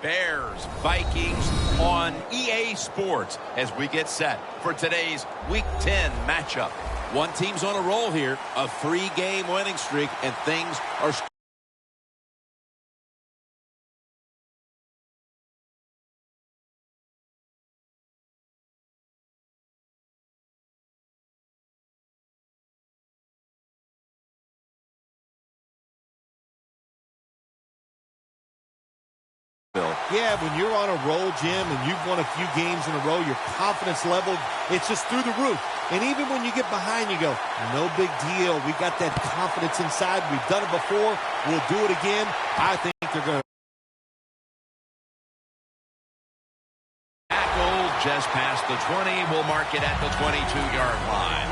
Bears, Vikings on EA Sports as we get set for today's Week 10 matchup. One team's on a roll here, a 3-game winning streak, and things are... Yeah, when you're on a roll, Jim, and you've won a few games in a row, your confidence level, it's just through the roof. And even when you get behind, you go, no big deal. We got that confidence inside. We've done it before. We'll do it again. I think they're going to. Tackle just past the 20. We'll mark it at the 22-yard line.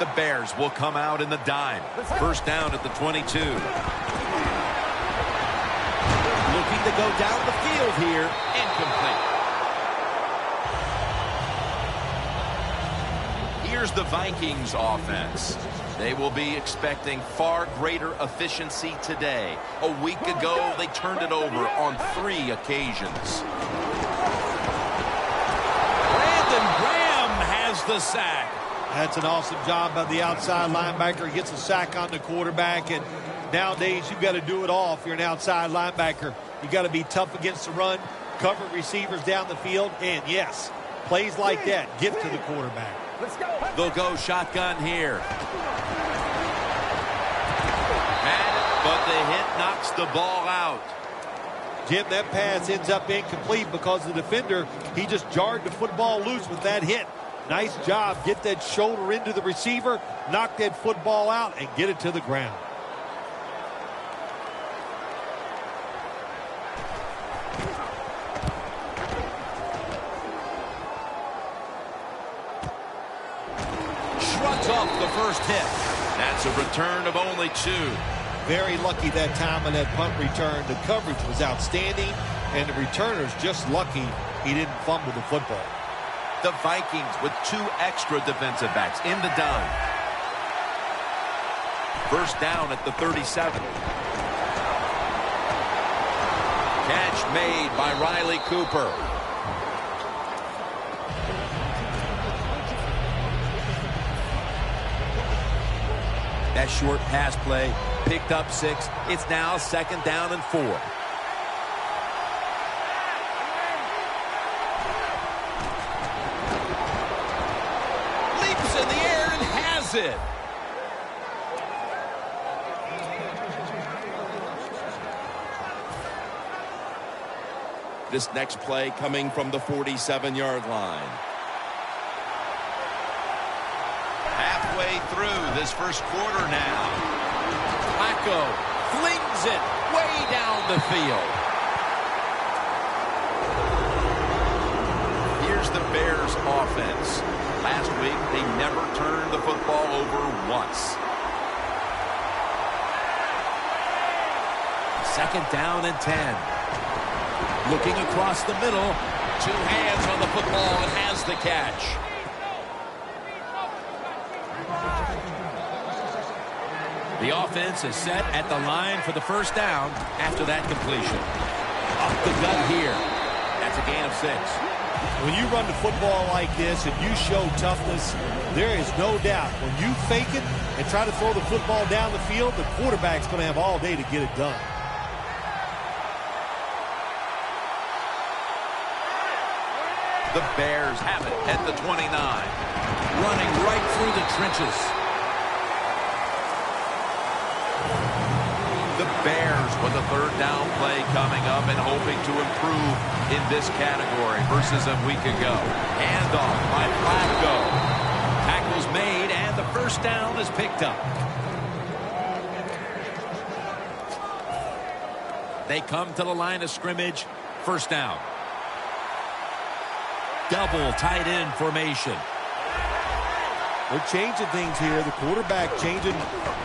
The Bears will come out in the dime. First down at the 22. Looking to go down the field here. Incomplete. Here's the Vikings offense. They will be expecting far greater efficiency today. A week ago, they turned it over on 3 occasions. Brandon Graham has the sack. That's an awesome job by the outside linebacker. He gets a sack on the quarterback, and nowadays you've got to do it all if you're an outside linebacker. You've got to be tough against the run, cover receivers down the field, and yes, plays like that get to the quarterback. Let's go. They'll go shotgun here. But the hit knocks the ball out. Jim, that pass ends up incomplete because the defender, he just jarred the football loose with that hit. Nice job. Get that shoulder into the receiver, knock that football out, and get it to the ground. Shrugs off the first hit. That's a return of only 2. Very lucky that time on that punt return. The coverage was outstanding, and the returner's just lucky he didn't fumble the football. The Vikings with 2 extra defensive backs in the dime. First down at the 37. Catch made by Riley Cooper. That short pass play picked up 6. It's now 2nd down and 4. It. This next play coming from the 47-yard line. Halfway through this first quarter now. Flacco flings it way down the field. Here's the Bears offense. Last week, they never turned the football over once. 2nd down and 10. Looking across the middle. 2 hands on the football and has the catch. The offense is set at the line for the first down after that completion. Up the gut here. That's a gain of 6. When you run the football like this and you show toughness, there is no doubt when you fake it and try to throw the football down the field, the quarterback's going to have all day to get it done. The Bears have it at the 29. Running right through the trenches. The Bears with a 3rd down play coming up and hoping to improve in this category versus a week ago. Handoff by Flacco. Tackle's made and the first down is picked up. They come to the line of scrimmage. First down. Double tight end formation. They're changing things here. The quarterback changing.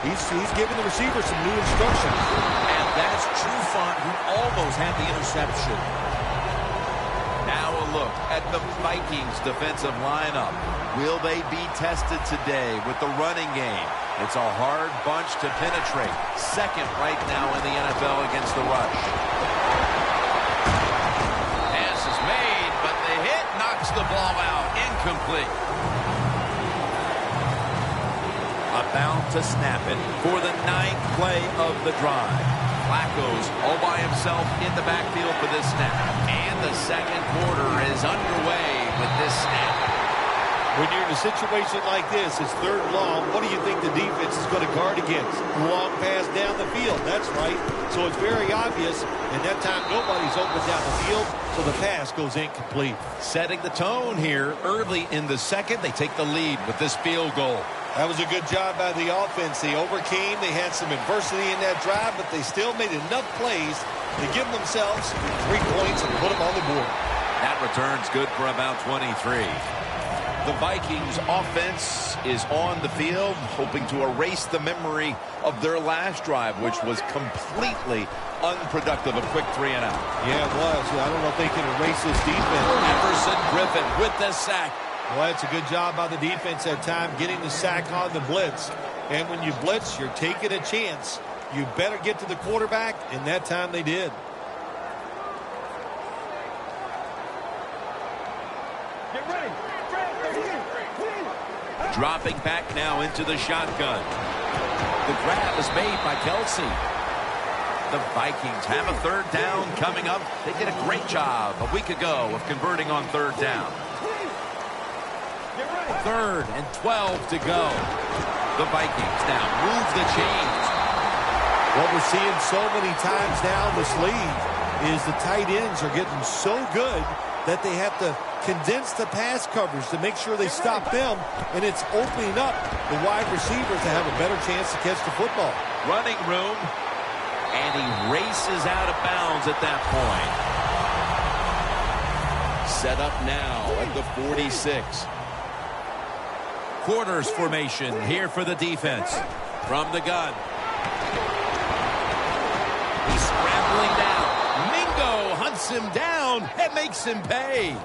He's giving the receiver some new instructions. And that's Trufant, who almost had the interception. Now a look at the Vikings defensive lineup. Will they be tested today with the running game? It's a hard bunch to penetrate. Second right now in the NFL against the rush. Pass is made, but the hit knocks the ball out. Incomplete. About to snap it for the 9th play of the drive. Flacco's all by himself in the backfield for this snap. And the second quarter is underway with this snap. When you're in a situation like this, it's third and long. What do you think the defense is going to guard against? Long pass down the field. That's right. So it's very obvious. And that time, nobody's open down the field, so the pass goes incomplete. Setting the tone here early in the second. They take the lead with this field goal. That was a good job by the offense. They overcame. They had some adversity in that drive, but they still made enough plays to give themselves 3 points and put them on the board. That return's good for about 23. The Vikings offense is on the field, hoping to erase the memory of their last drive, which was completely unproductive. A quick 3 and out. Yeah, it was. I don't know if they can erase this defense. Everson Griffin with the sack. Well, that's a good job by the defense that time, getting the sack on the blitz. And when you blitz, you're taking a chance. You better get to the quarterback, and that time they did. Get ready. Dropping back now into the shotgun. The grab is made by Kelsey. The Vikings have a third down coming up. They did a great job a week ago of converting on third down. 3rd and 12 to go. The Vikings now move the chains. What we're seeing so many times now in this league is the tight ends are getting so good that they have to condense the pass coverage to make sure they stop them, and it's opening up the wide receivers to have a better chance to catch the football. Running room, and he races out of bounds at that point. Set up now at the 46. Quarters formation here for the defense. From the gun. He's scrambling down. Mingo hunts him down and makes him pay.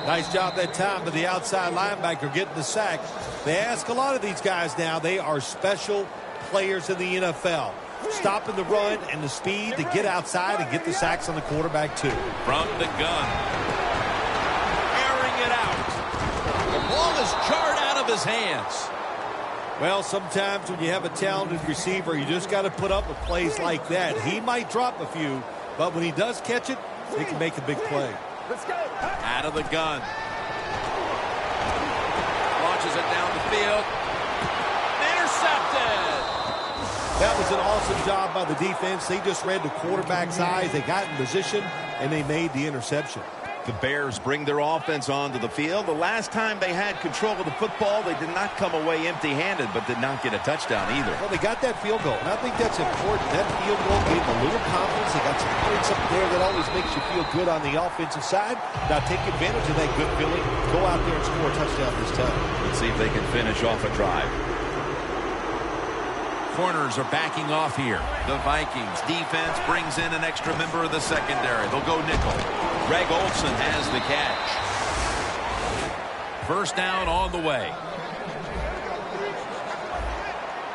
Nice job that time by the outside linebacker getting the sack. They ask a lot of these guys now. They are special players in the NFL. Stopping the run and the speed to get outside and get the sacks on the quarterback too. From the gun. Airing it out. The ball is jarred out of his hands. Well, sometimes when you have a talented receiver, you just got to put up with plays like that. He might drop a few, but when he does catch it, he can make a big play. Let's go. Out of the gun. Launches it down the field. Intercepted. That was an awesome job by the defense. They just read the quarterback's eyes. They got in position, and they made the interception. The Bears bring their offense onto the field. The last time they had control of the football, they did not come away empty-handed, but did not get a touchdown either. Well, they got that field goal, and I think that's important. That field goal gave them a little confidence. They got some points up there that always makes you feel good on the offensive side. Now take advantage of that good feeling. Go out there and score a touchdown this time. Let's see if they can finish off a drive. Corners are backing off here. The Vikings defense brings in an extra member of the secondary. They'll go nickel. Greg Olsen has the catch. First down on the way.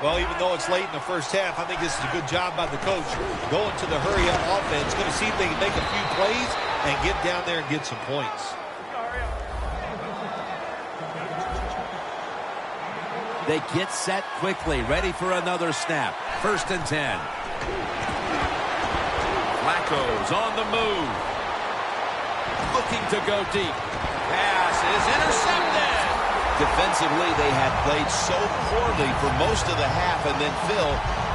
Well, even though it's late in the first half, I think this is a good job by the coach. Going to the hurry-up offense. Going to see if they can make a few plays and get down there and get some points. They get set quickly, ready for another snap. 1st and 10. Flacco's on the move. Looking to go deep. Pass is intercepted. Defensively, they had played so poorly for most of the half, and then Phil,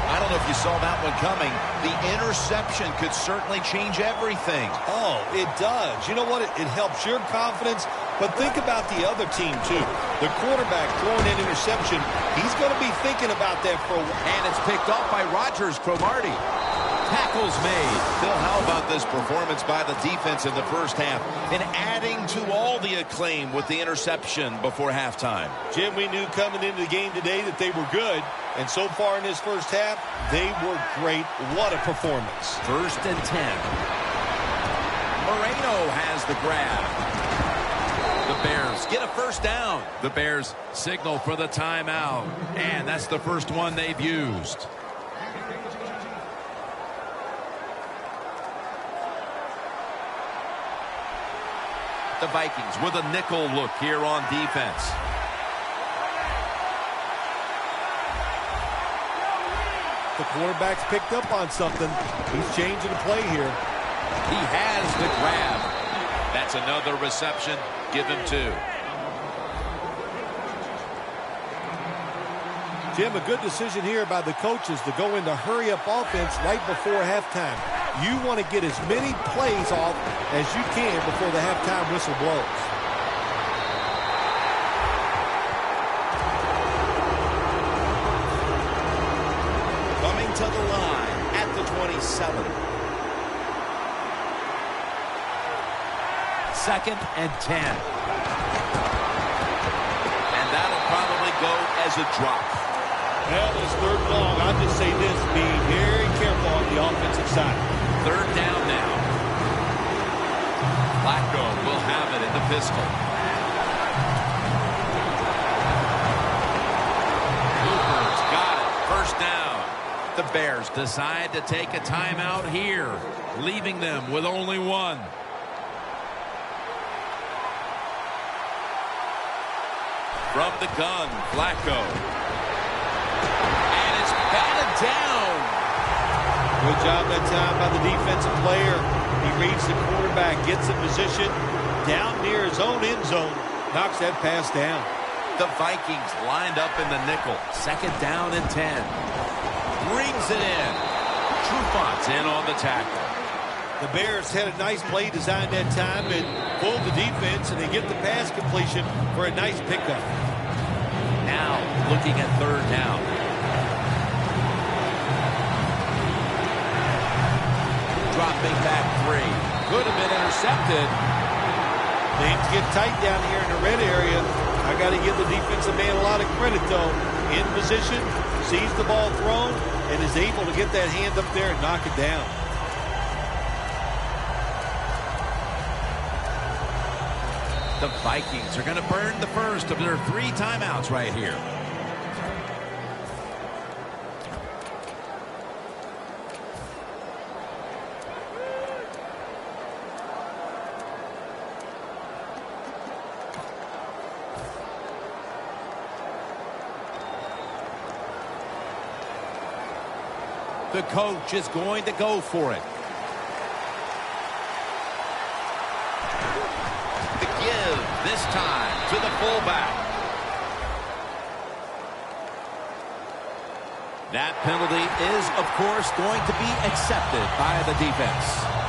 I don't know if you saw that one coming. The interception could certainly change everything. Oh, it does. You know what? It helps your confidence, but think about the other team, too. The quarterback throwing an interception, he's going to be thinking about that for a while. And it's picked off by Rodgers Cromartie. Tackles made. Phil, how about this performance by the defense in the first half and adding to all the acclaim with the interception before halftime? Jim, we knew coming into the game today that they were good, and so far in this first half, they were great. What a performance. 1st and 10. Moreno has the grab. Bears get a first down. The Bears signal for the timeout. And that's the first one they've used. The Vikings with a nickel look here on defense. The quarterback's picked up on something. He's changing the play here. He has the grab. That's another reception. Give him 2. Jim, a good decision here by the coaches to go into hurry-up offense right before halftime. You want to get as many plays off as you can before the halftime whistle blows. Coming to the line at the 27. 2nd and 10. And that'll probably go as a drop. Well, this 3rd and long, I'll just say this, be very careful on the offensive side. 3rd down now. Flacco will have it in the pistol. Cooper's got it. First down. The Bears decide to take a timeout here, leaving them with only 1. From the gun, Flacco. And it's batted down. Good job that time by the defensive player. He reads the quarterback, gets in position down near his own end zone, knocks that pass down. The Vikings lined up in the nickel. 2nd down and 10. Brings it in. Trufont's in on the tackle. The Bears had a nice play designed that time and pulled the defense, and they get the pass completion for a nice pickup. Now looking at 3rd down. Dropping back 3. Could have been intercepted. Things get tight down here in the red area. I got to give the defensive man a lot of credit, though. In position, sees the ball thrown, and is able to get that hand up there and knock it down. The Vikings are going to burn the first of their 3 timeouts right here. The coach is going to go for it. The give this time to the fullback. That penalty is, of course, going to be accepted by the defense.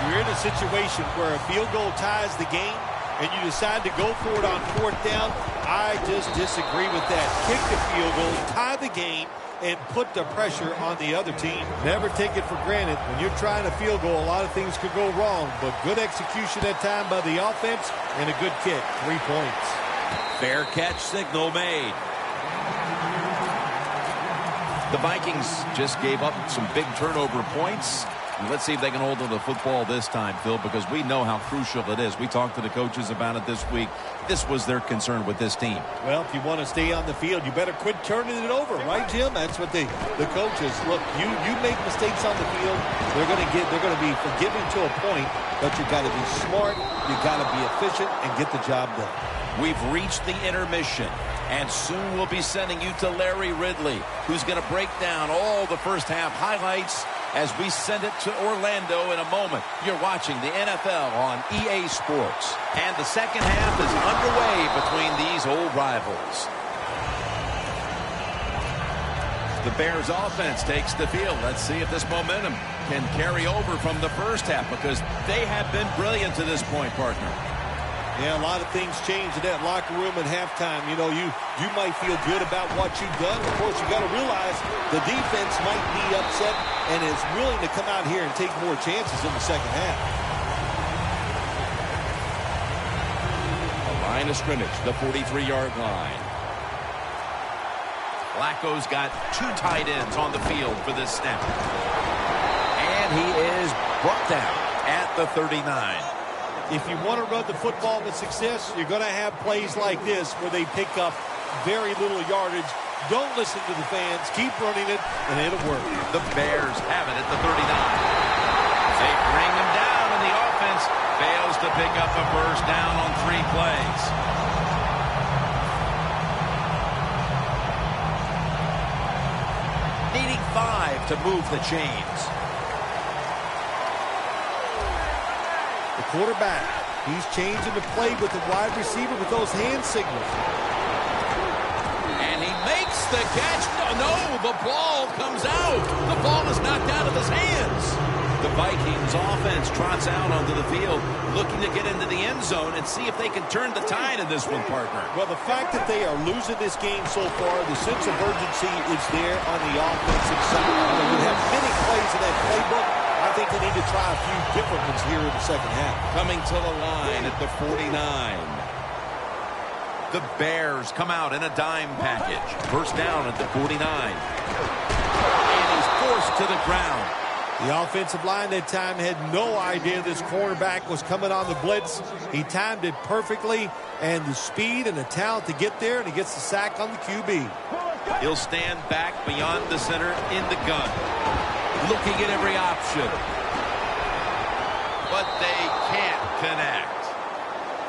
You're in a situation where a field goal ties the game, and you decide to go for it on 4th down. I just disagree with that. Kick the field goal, tie the game, and put the pressure on the other team. Never take it for granted. When you're trying a field goal, a lot of things could go wrong, but good execution that time by the offense and a good kick. 3 points. Fair catch signal made. The Vikings just gave up some big turnover points. Let's see if they can hold on to the football this time, Phil, because we know how crucial it is. We talked to the coaches about it this week. This was their concern with this team. Well, if you want to stay on the field, you better quit turning it over, right, Jim? That's what the coaches look. You make mistakes on the field, they're going to be forgiving to a point, but you got to be smart, you got to be efficient, and get the job done. We've reached the intermission, and soon we'll be sending you to Larry Ridley, who's going to break down all the first half highlights as we send it to Orlando in a moment. You're watching the NFL on EA Sports. And the second half is underway between these old rivals. The Bears offense takes the field. Let's see if this momentum can carry over from the first half, because they have been brilliant to this point, partner. Yeah, a lot of things changed in that locker room at halftime. You know, you might feel good about what you've done. Of course, you got to realize the defense might be upset and is willing to come out here and take more chances in the second half. A line of scrimmage, the 43-yard line. Flacco's got 2 tight ends on the field for this snap. And he is brought down at the 39. If you want to run the football with success, you're going to have plays like this where they pick up very little yardage. Don't listen to the fans. Keep running it, and it'll work. The Bears have it at the 39. They bring them down, and the offense fails to pick up a first down on 3 plays. Needing 5 to move the chains. The quarterback, he's changing the play with the wide receiver with those hand signals. And he makes the catch. No, the ball comes out. The ball is knocked out of his hands. The Vikings offense trots out onto the field, looking to get into the end zone and see if they can turn the tide in this one, partner. Well, the fact that they are losing this game so far, the sense of urgency is there on the offensive side. You have many plays in that playbook. I think they need to try a few different ones here in the second half. Coming to the line at the 49. The Bears come out in a dime package. First down at the 49. And he's forced to the ground. The offensive line that time had no idea this quarterback was coming on the blitz. He timed it perfectly, and the speed and the talent to get there, and he gets the sack on the QB. He'll stand back beyond the center in the gun, looking at every option. But they can't connect.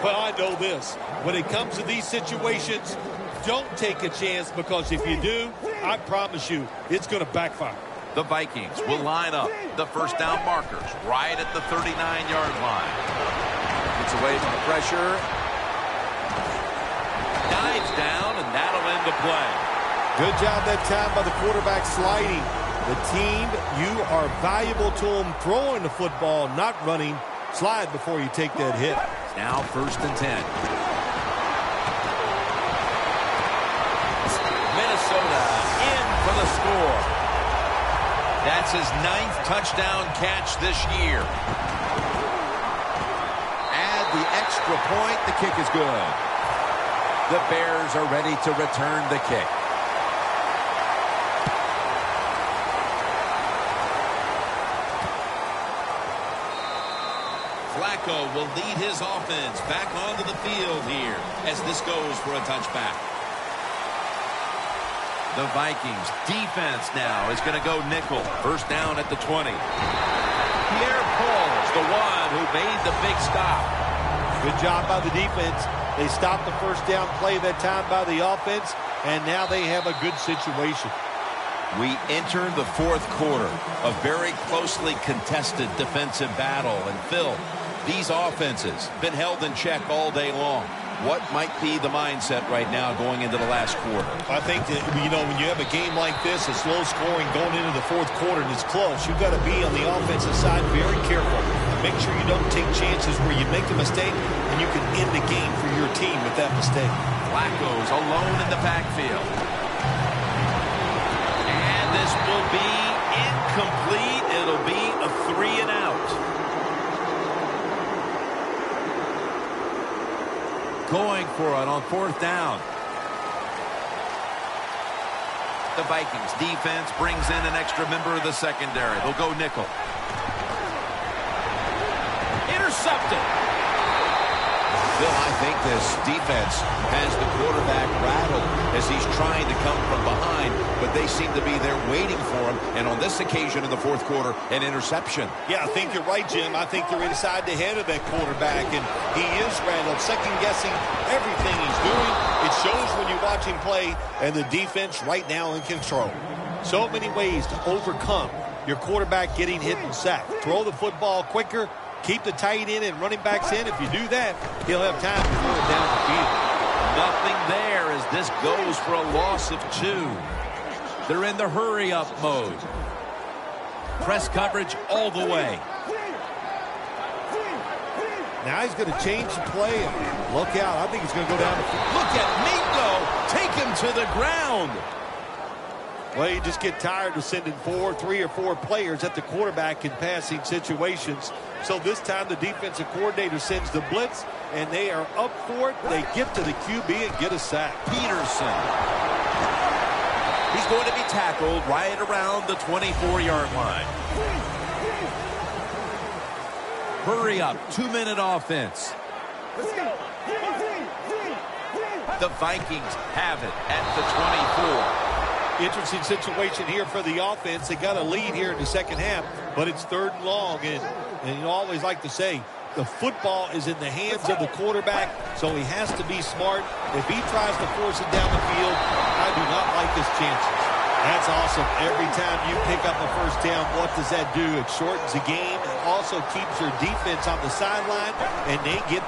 Well, I know this. When it comes to these situations, don't take a chance, because if you do, I promise you, it's going to backfire. The Vikings will line up the first down markers right at the 39-yard line. Gets away from the pressure. Dives down, and that'll end the play. Good job that time by the quarterback sliding. The team, you are valuable to them throwing the football, not running. Slide before you take that hit. Now 1st and 10. Minnesota in for the score. That's his 9th touchdown catch this year. Add the extra point. The kick is good. The Bears are ready to return the kick. Flacco will lead his offense back onto the field here as this goes for a touchback. The Vikings defense now is going to go nickel. First down at the 20. Pierre Paul's the one who made the big stop. Good job by the defense. They stopped the first down play that time by the offense, and now they have a good situation. We enter the 4th quarter, a very closely contested defensive battle. And Phil, these offenses been held in check all day long. What might be the mindset right now going into the last quarter? I think that, when you have a game like this, it's low scoring going into the 4th quarter and it's close, you've got to be on the offensive side very careful. Make sure you don't take chances where you make a mistake and you can end the game for your team with that mistake. Flacco's alone in the backfield. And this will be incomplete. It'll be a 3 and out. Going for it on 4th down. The Vikings defense brings in an extra member of the secondary. They'll go nickel. Intercepted. Bill, I think this defense has the quarterback rattled as he's trying to come from behind, but they seem to be there waiting for him. And on this occasion in the 4th quarter, an interception. Yeah, I think you're right, Jim. I think they're inside the head of that quarterback, and he is rattled, second-guessing everything he's doing. It shows when you watch him play, and the defense right now in control. So many ways to overcome your quarterback getting hit and sacked. Throw the football quicker. Keep the tight end and running backs in. If you do that, he'll have time to throw it down the field. Nothing there as this goes for a loss of 2. They're in the hurry-up mode. Press coverage all the way. Now he's going to change the play. Look out. I think he's going to go down the field. Look at Mingo take him to the ground. Well, you just get tired of sending 3 or 4 players at the quarterback in passing situations. So this time the defensive coordinator sends the blitz, and they are up for it. They get to the QB and get a sack. Peterson. He's going to be tackled right around the 24-yard line. Hurry up. 2-minute offense. The Vikings have it at the 24. Interesting situation here for the offense. They got a lead here in the second half, but it's 3rd and long. And you always like to say, the football is in the hands of the quarterback, so he has to be smart. If he tries to force it down the field, I do not like his chances. That's awesome. Every time you pick up a first down, what does that do? It shortens the game. It also keeps your defense on the sideline, and they get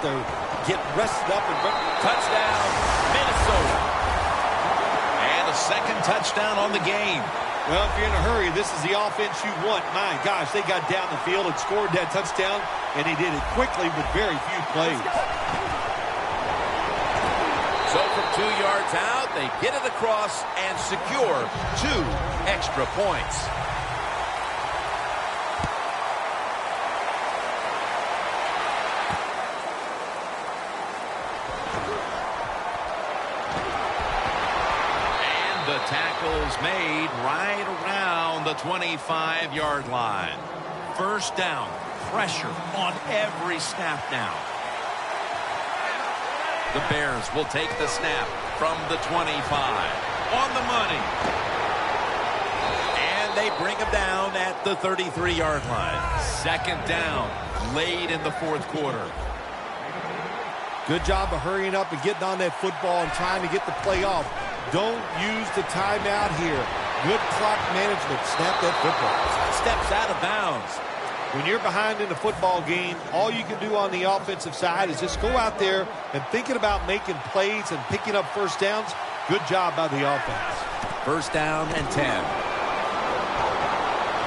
rested up and run. Touchdown, Minnesota. And a second touchdown on the game. Well, if you're in a hurry, this is the offense you want. My gosh, they got down the field and scored that touchdown, and they did it quickly with very few plays. So from 2 yards out, they get it across and secure 2 extra points. And the tackle's made right around the 25-yard line. First down, pressure on every snap now. The Bears will take the snap from the 25. On the money. And they bring him down at the 33-yard line. Second down, late in the 4th quarter. Good job of hurrying up and getting on that football and trying to get the play off. Don't use the timeout here. Good clock management. Snap that football. Steps out of bounds. When you're behind in a football game, all you can do on the offensive side is just go out there and thinking about making plays and picking up first downs. Good job by the offense. First down and 10.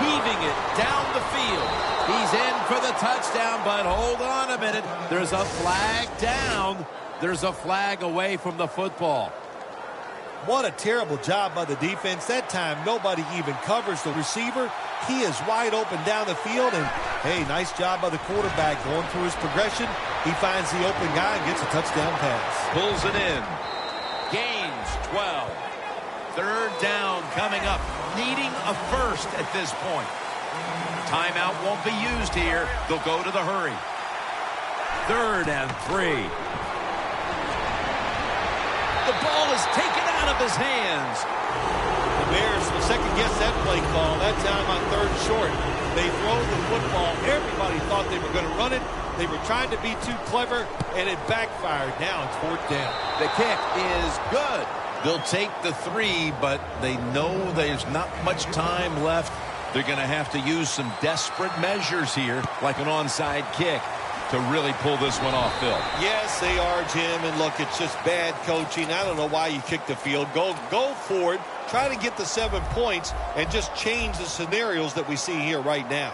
Heaving it down the field. He's in for the touchdown, but hold on a minute. There's a flag down. There's a flag away from the football. What a terrible job by the defense. That time, nobody even covers the receiver. He is wide open down the field, and, hey, nice job by the quarterback going through his progression. He finds the open guy and gets a touchdown pass. Pulls it in. Gains 12. Third down coming up. Needing a first at this point. Timeout won't be used here. They'll go to the hurry. 3rd and 3. The ball is taken out of his hands. The Bears will second-guess that play call. That time on 3rd and short. They throw the football. Everybody thought they were going to run it. They were trying to be too clever, and it backfired. Now it's 4th down. The kick is good. They'll take the 3, but they know there's not much time left. They're going to have to use some desperate measures here, like an onside kick, to really pull this one off, Phil. Yes, they are, Jim. And look, it's just bad coaching. I don't know why you kicked the field. Go forward. Try to get the 7 points and just change the scenarios that we see here right now.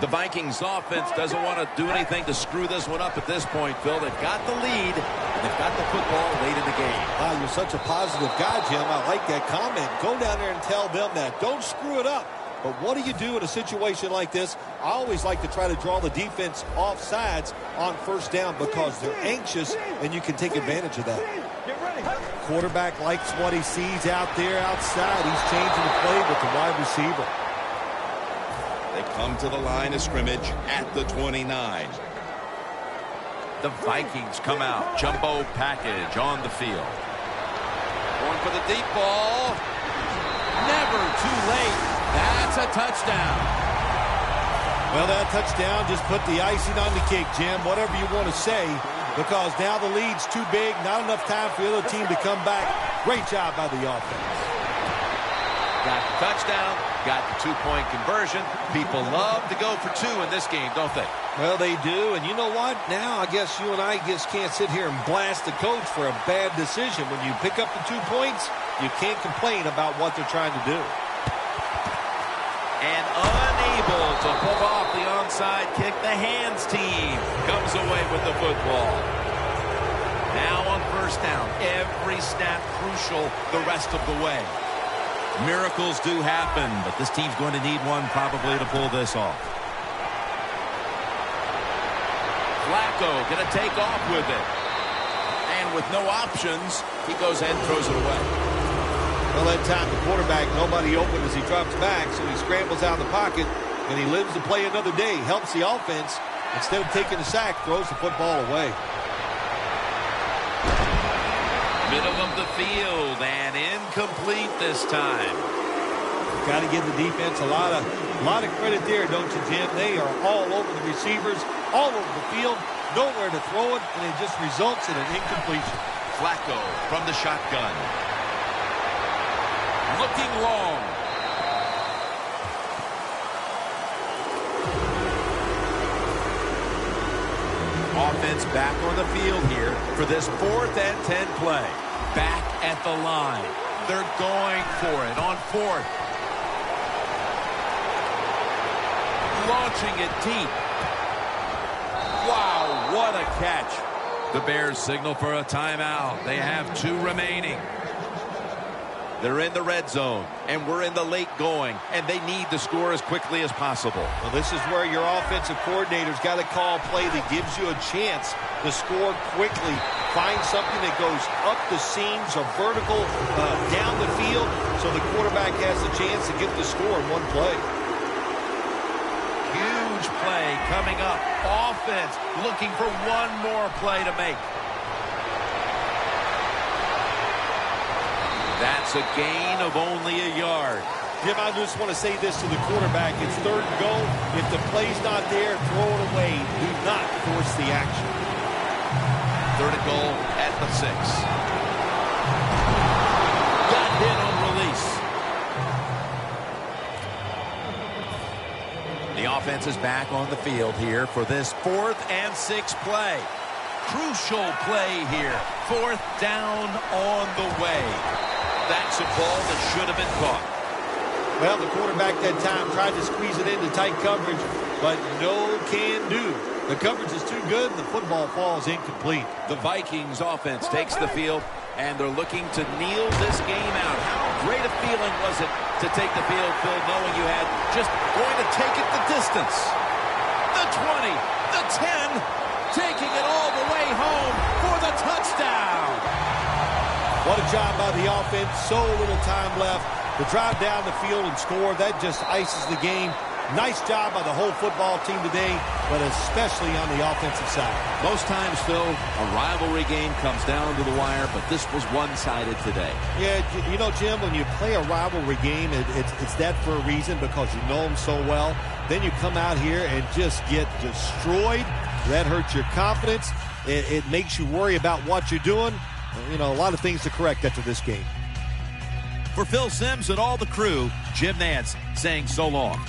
The Vikings offense doesn't want to do anything to screw this one up at this point, Phil. They've got the lead. They've got the football late in the game. Wow, you're such a positive guy, Jim. I like that comment. Go down there and tell them that. Don't screw it up. But what do you do in a situation like this? I always like to try to draw the defense off sides on first down because they're anxious, and you can take advantage of that. Quarterback likes what he sees out there outside. He's changing the play with the wide receiver. They come to the line of scrimmage at the 29. The Vikings come out. Jumbo package on the field. Going for the deep ball. Never too late. That's a touchdown. Well, that touchdown just put the icing on the cake, Jim, whatever you want to say, because now the lead's too big, not enough time for the other team to come back. Great job by the offense. Got the touchdown, got the 2-point conversion. People love to go for 2 in this game, don't they? Well, they do, and you know what? Now I guess you and I just can't sit here and blast the coach for a bad decision. When you pick up the 2 points, you can't complain about what they're trying to do. And unable to pull off the onside kick, the hands team comes away with the football. Now on first down, every snap crucial the rest of the way. Miracles do happen, but this team's going to need one probably to pull this off. Flacco going to take off with it. And with no options, he goes ahead and throws it away. Well, that time the quarterback, nobody open as he drops back, so he scrambles out of the pocket, and he lives to play another day. Helps the offense Instead of taking the sack, throws the football away. Middle of the field and incomplete this time. Got to give the defense a lot of credit there, don't you, Jim? They are all over the receivers, all over the field, nowhere to throw it, and it just results in an incompletion. Flacco from the shotgun. Looking long. Offense back on the field here for this 4th and 10 play. Back at the line. They're going for it on 4th. Launching it deep. Wow, what a catch. The Bears signal for a timeout. They have 2 remaining. They're in the red zone, and we're in the late going, and they need to score as quickly as possible. Well, this is where your offensive coordinator's got to call a play that gives you a chance to score quickly. Find something that goes up the seams or vertical down the field so the quarterback has a chance to get the score in one play. Huge play coming up. Offense looking for one more play to make. That's a gain of only a yard. Jim, I just want to say this to the quarterback. It's 3rd and goal. If the play's not there, throw it away. Do not force the action. 3rd and goal at the 6. Got hit on release. The offense is back on the field here for this 4th and 6 play. Crucial play here. 4th down on the way. That's a ball that should have been caught. Well, the quarterback that time tried to squeeze it into tight coverage, but no can do. The coverage is too good, and the football falls incomplete. The Vikings offense takes the field, and they're looking to kneel this game out. How great a feeling was it to take the field, Phil, knowing you had just going to take it the distance. The 20, the 10, taking it all the way home for the touchdown. What a job by the offense. So little time left to drive down the field and score. That just ices the game. Nice job by the whole football team today, but especially on the offensive side. Most times, Phil, a rivalry game comes down to the wire, but this was one-sided today. Yeah, you know, Jim, when you play a rivalry game, it's that for a reason because you know them so well. Then you come out here and just get destroyed. That hurts your confidence. It makes you worry about what you're doing. You know, a lot of things to correct after this game. For Phil Simms and all the crew, Jim Nantz saying so long.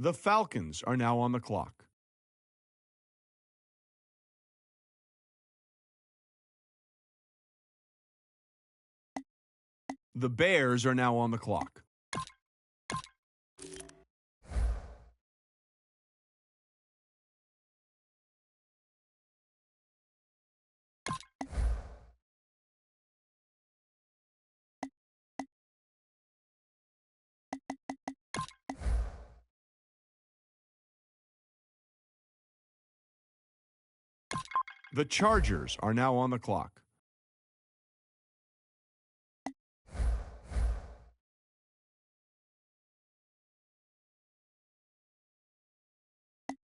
The Falcons are now on the clock. The Bears are now on the clock. The Chargers are now on the clock.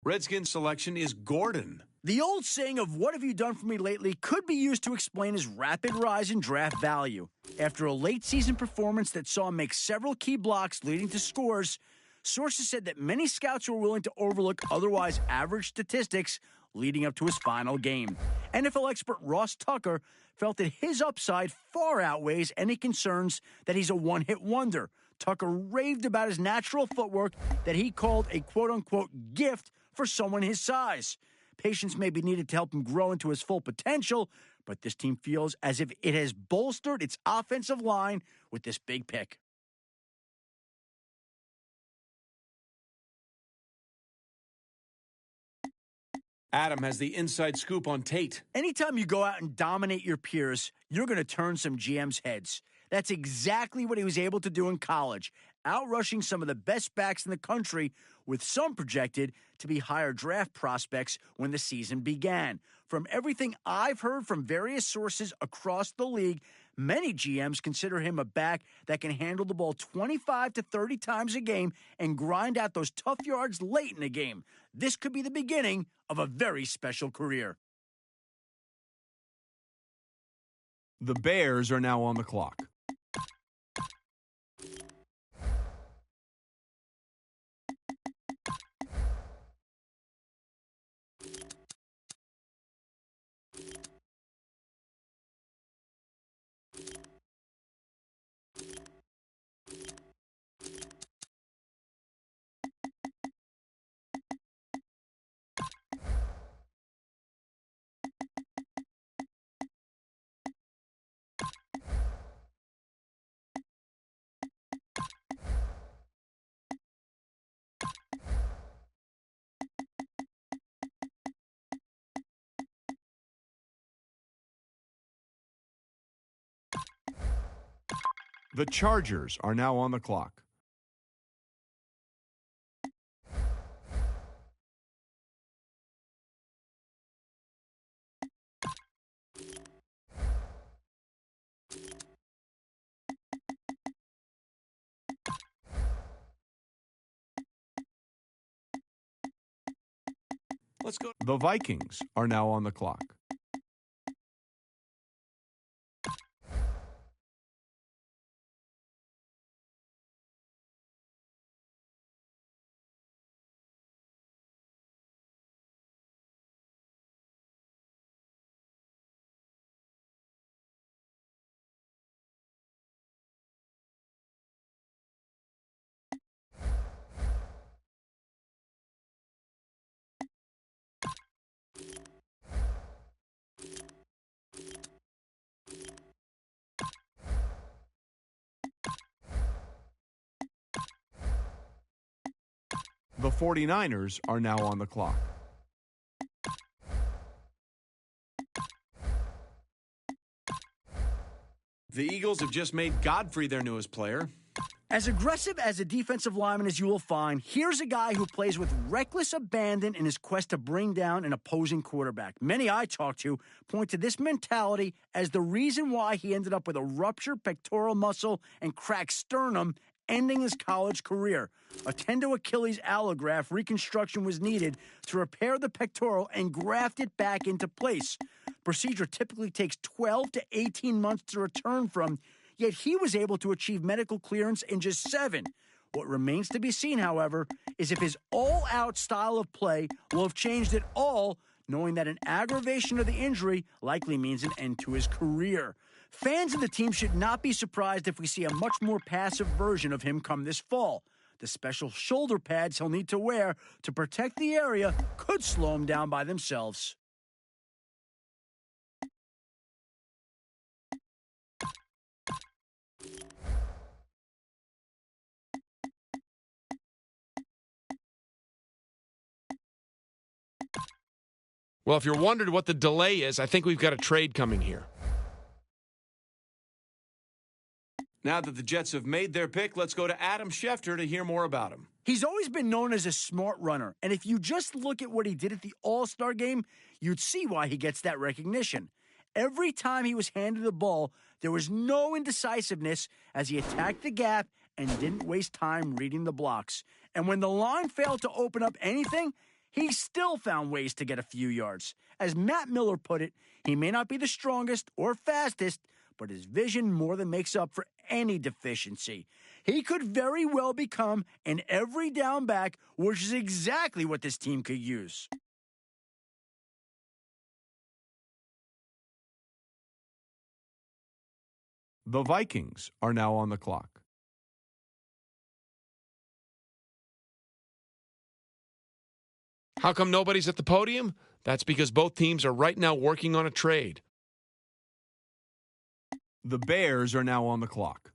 Redskins selection is Gordon. The old saying of "what have you done for me lately" could be used to explain his rapid rise in draft value. After a late season performance that saw him make several key blocks leading to scores, sources said that many scouts were willing to overlook otherwise average statistics leading up to his final game. NFL expert Ross Tucker felt that his upside far outweighs any concerns that he's a one-hit wonder. Tucker raved about his natural footwork that he called a quote-unquote gift for someone his size. Patience may be needed to help him grow into his full potential, but this team feels as if it has bolstered its offensive line with this big pick. Adam has the inside scoop on Tate. Anytime you go out and dominate your peers, you're going to turn some GMs' heads. That's exactly what he was able to do in college, outrushing some of the best backs in the country, with some projected to be higher draft prospects when the season began. From everything I've heard from various sources across the league, many GMs consider him a back that can handle the ball 25 to 30 times a game and grind out those tough yards late in the game. This could be the beginning of a very special career. The Bears are now on the clock. The Chargers are now on the clock. Let's go. The Vikings are now on the clock. The 49ers are now on the clock. The Eagles have just made Godfrey their newest player. As aggressive as a defensive lineman as you will find, here's a guy who plays with reckless abandon in his quest to bring down an opposing quarterback. Many I talk to point to this mentality as the reason why he ended up with a ruptured pectoral muscle and cracked sternum, ending his college career. A tendo Achilles allograft reconstruction was needed to repair the pectoral and graft it back into place. Procedure typically takes 12 to 18 months to return from, yet he was able to achieve medical clearance in just 7. What remains to be seen, however, is if his all-out style of play will have changed at all, knowing that an aggravation of the injury likely means an end to his career. Fans of the team should not be surprised if we see a much more passive version of him come this fall. The special shoulder pads he'll need to wear to protect the area could slow him down by themselves. Well, if you're wondering what the delay is, I think we've got a trade coming here. Now that the Jets have made their pick, let's go to Adam Schefter to hear more about him. He's always been known as a smart runner, and if you just look at what he did at the All-Star game, you'd see why he gets that recognition. Every time he was handed the ball, there was no indecisiveness as he attacked the gap and didn't waste time reading the blocks. And when the line failed to open up anything, he still found ways to get a few yards. As Matt Miller put it, he may not be the strongest or fastest, but his vision more than makes up for any deficiency. He could very well become an every down back, which is exactly what this team could use. The Vikings are now on the clock. How come nobody's at the podium? That's because both teams are right now working on a trade. The Bears are now on the clock.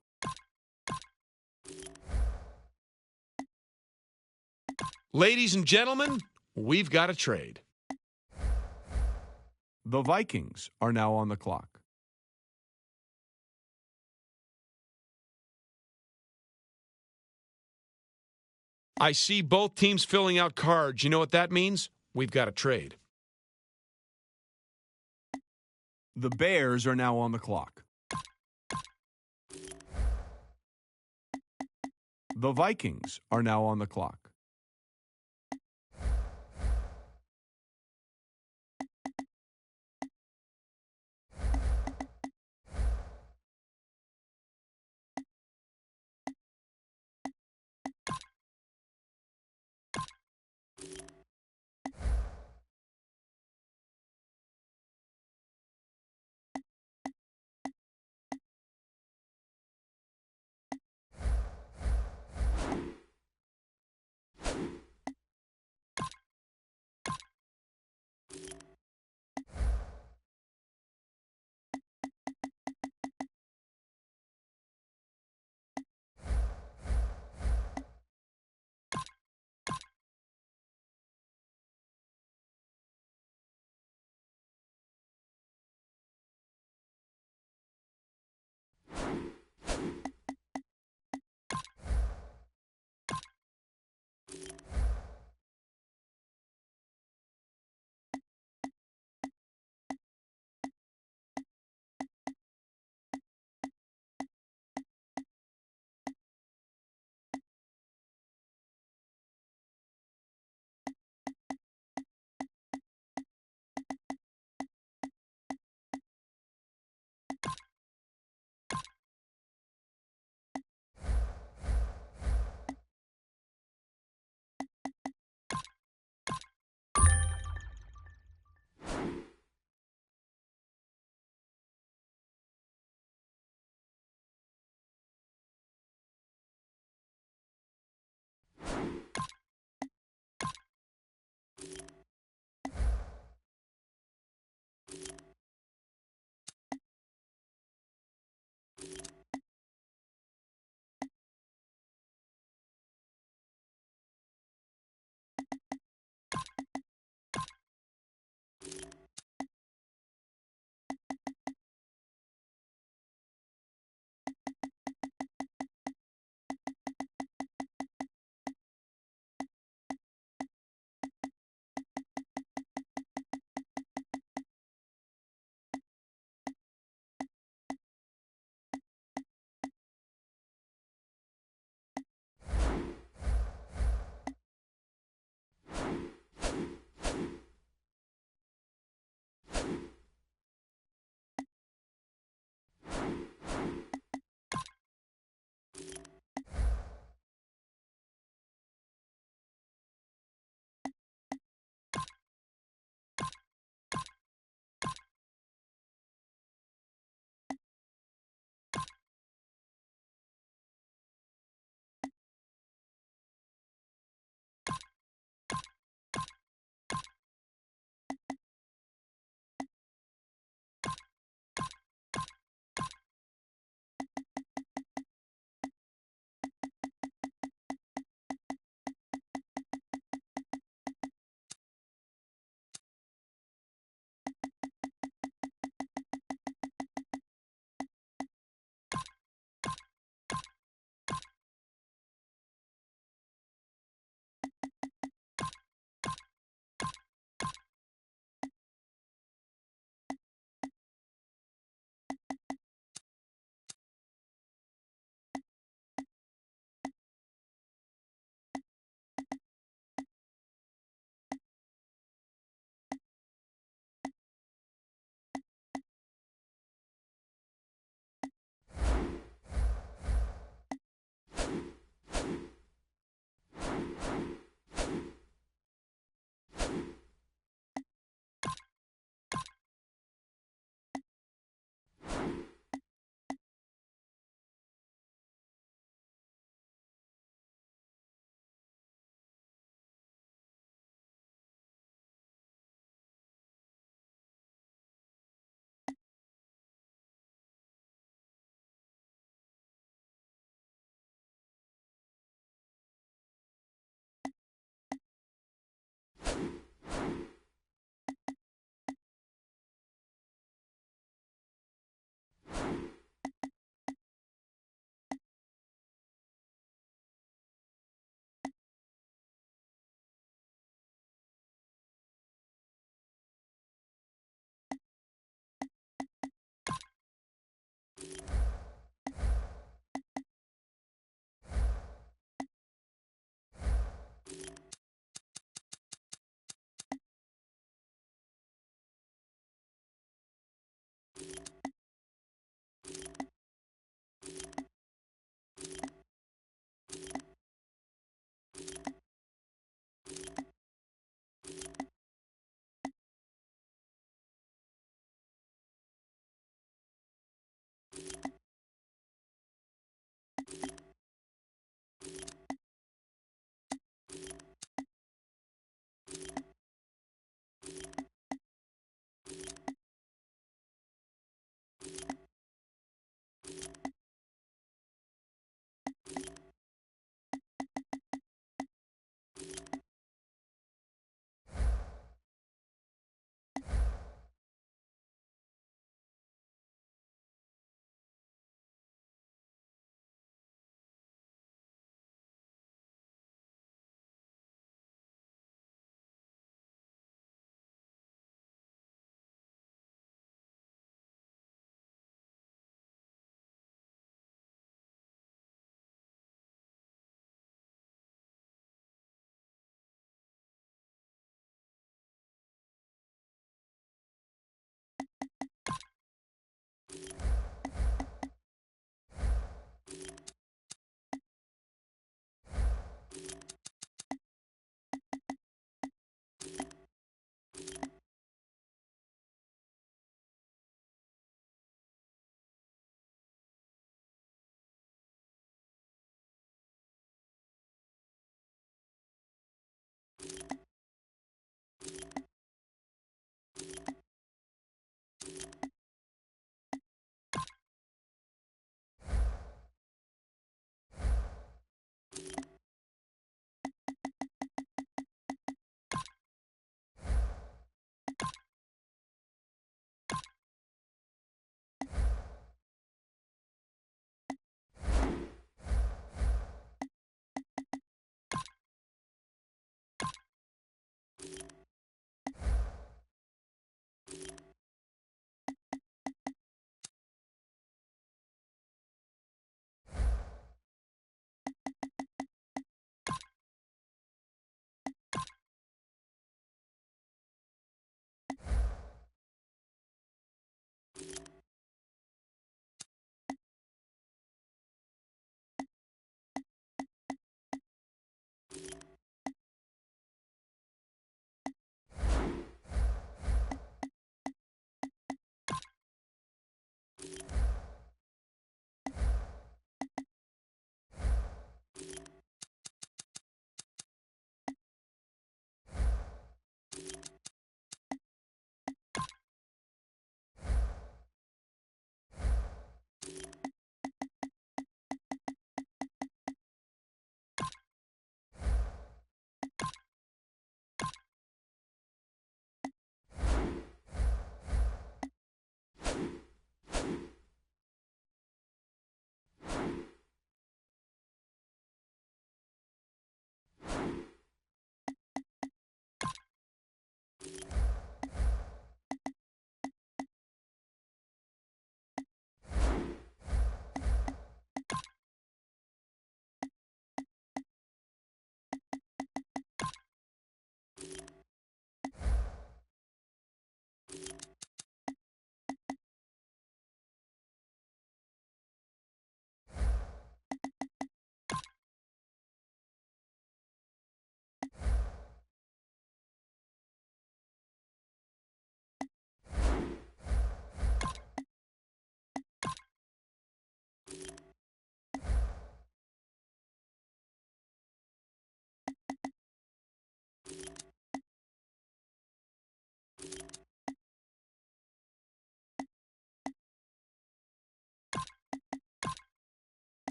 Ladies and gentlemen, we've got a trade. The Vikings are now on the clock. I see both teams filling out cards. You know what that means? We've got a trade. The Bears are now on the clock. The Vikings are now on the clock.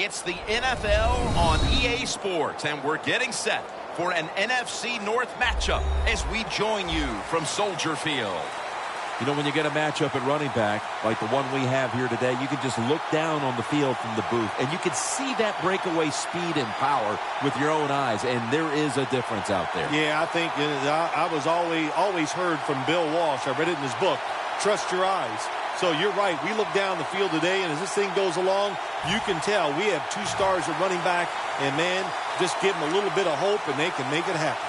It's the NFL on EA Sports, and we're getting set for an NFC North matchup as we join you from Soldier Field. You know, when you get a matchup at running back, like the one we have here today, you can just look down on the field from the booth, and you can see that breakaway speed and power with your own eyes, and there is a difference out there. Yeah, I think I was always heard from Bill Walsh. I read it in his book, Trust Your Eyes. So you're right. We look down the field today, and as this thing goes along, you can tell we have 2 stars at running back, and, man, just give them a little bit of hope, and they can make it happen.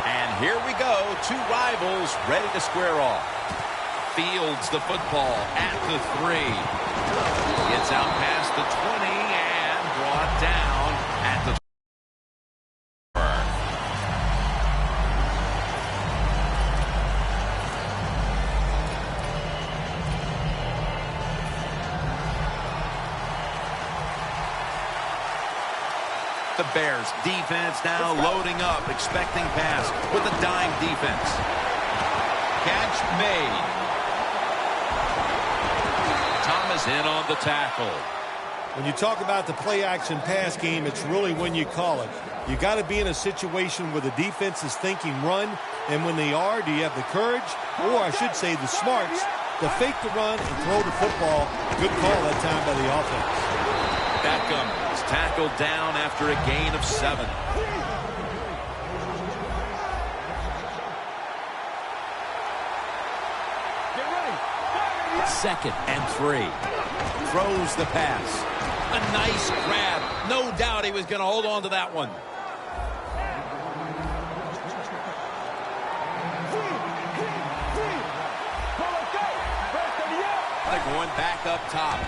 And here we go, 2 rivals ready to square off. Fields the football at the 3. Gets out past the 20 and brought down at the 4. The Bears defense now loading up, expecting pass with a dime defense. Catch made. Thomas in on the tackle. When you talk about the play-action pass game, it's really when you call it. You got to be in a situation where the defense is thinking run, and when they are, do you have the courage, or I should say the smarts, to fake the run and throw the football? Good call that time by the offense. Beckham is tackled down after a gain of 7. Second and 3. Throws the pass. A nice grab. No doubt he was going to hold on to that one. They're going back up top.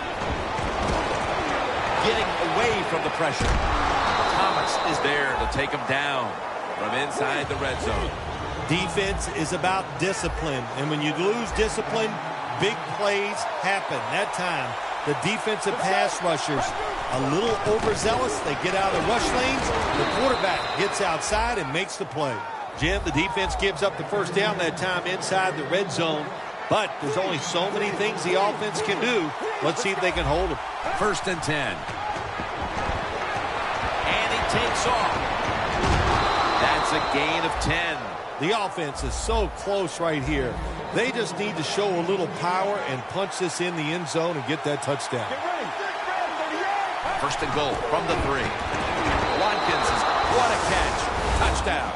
Getting away from the pressure. Thomas is there to take him down from inside the red zone. Defense is about discipline, and when you lose discipline, big plays happen. That time, the defensive pass rushers a little overzealous. They get out of the rush lanes. The quarterback gets outside and makes the play. Jim, the defense gives up the first down that time inside the red zone, but there's only so many things the offense can do. Let's see if they can hold them. 1st and 10. And he takes off. That's a gain of 10. The offense is so close right here. They just need to show a little power and punch this in the end zone and get that touchdown. 1st and goal from the 3. Watkins, what a catch. Touchdown.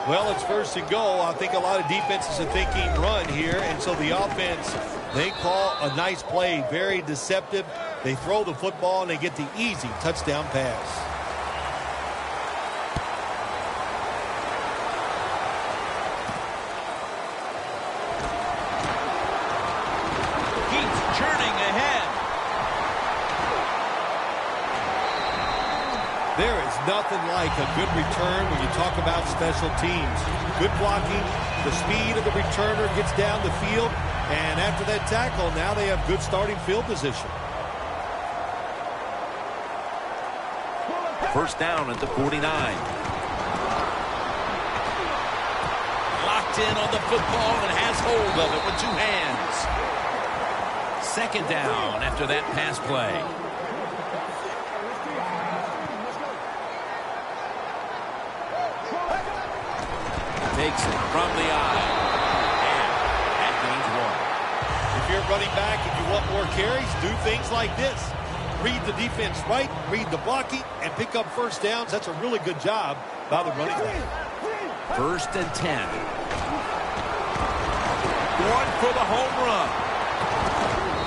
Well, it's 1st and goal. I think a lot of defenses are thinking run here, and so the offense, they call a nice play, very deceptive. They throw the football, and they get the easy touchdown pass. There is nothing like a good return when you talk about special teams. Good blocking, the speed of the returner gets down the field, and after that tackle, now they have good starting field position. 1st down at the 49. Locked in on the football and has hold of it with 2 hands. 2nd down after that pass play. Takes it from the eye. And that means 1. If you're running back and you want more carries, do things like this. Read the defense right, read the blocking, and pick up 1st downs. That's a really good job by the running back. 1st and 10. Going for the home run.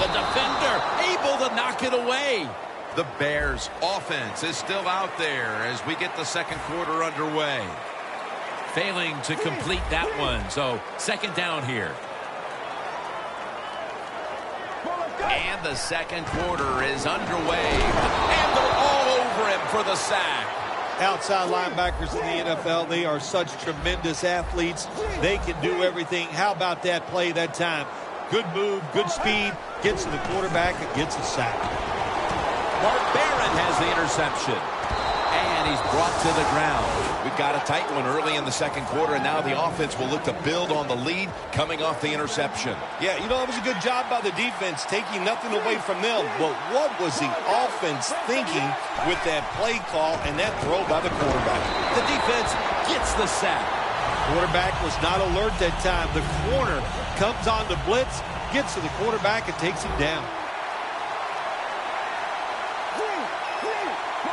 The defender able to knock it away. The Bears offense is still out there as we get the 2nd quarter underway. Failing to complete that one, so 2nd down here. And the 2nd quarter is underway. And they're all over him for the sack. Outside linebackers in the NFL, they are such tremendous athletes. They can do everything. How about that play that time? Good move, good speed, gets to the quarterback and gets a sack. Mark Barron has the interception. And he's brought to the ground. We've got a tight one early in the second quarter, and now the offense will look to build on the lead coming off the interception. Yeah, you know, it was a good job by the defense, taking nothing away from them. But what was the offense thinking with that play call and that throw by the quarterback? The defense gets the sack. Quarterback was not alert that time. The corner comes on the blitz, gets to the quarterback and takes him down.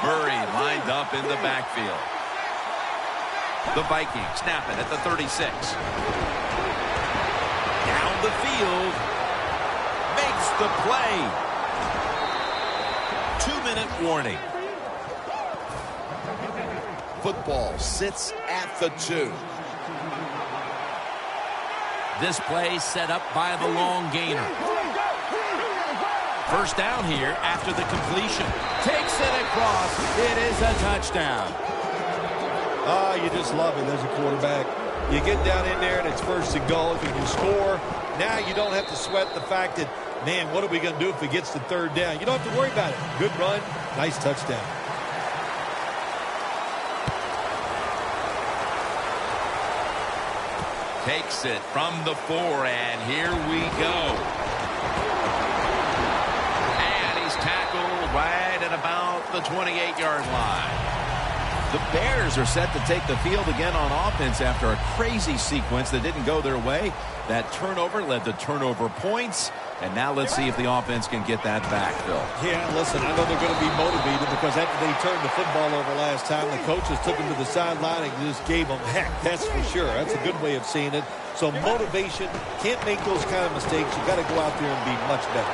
Murray lined up in the backfield. The Vikings snap it at the 36. Down the field. Makes the play. 2-minute warning. Football sits at the 2. This play set up by the long gainer. First down here after the completion. Takes it across. It is a touchdown. Oh, you just love it as a quarterback. You get down in there and it's first and goal. If you can score, now you don't have to sweat the fact that, man, what are we going to do if it gets to third down? You don't have to worry about it. Good run, nice touchdown. Takes it from the 4, and here we go. Right at about the 28-yard line. The Bears are set to take the field again on offense after a crazy sequence that didn't go their way. That turnover led to turnover points. And now let's see if the offense can get that back, Phil. Yeah, listen, I know they're going to be motivated because after they turned the football over last time, the coaches took them to the sideline and just gave them heck. That's for sure. That's a good way of seeing it. So motivation, can't make those kind of mistakes. You got to go out there and be much better.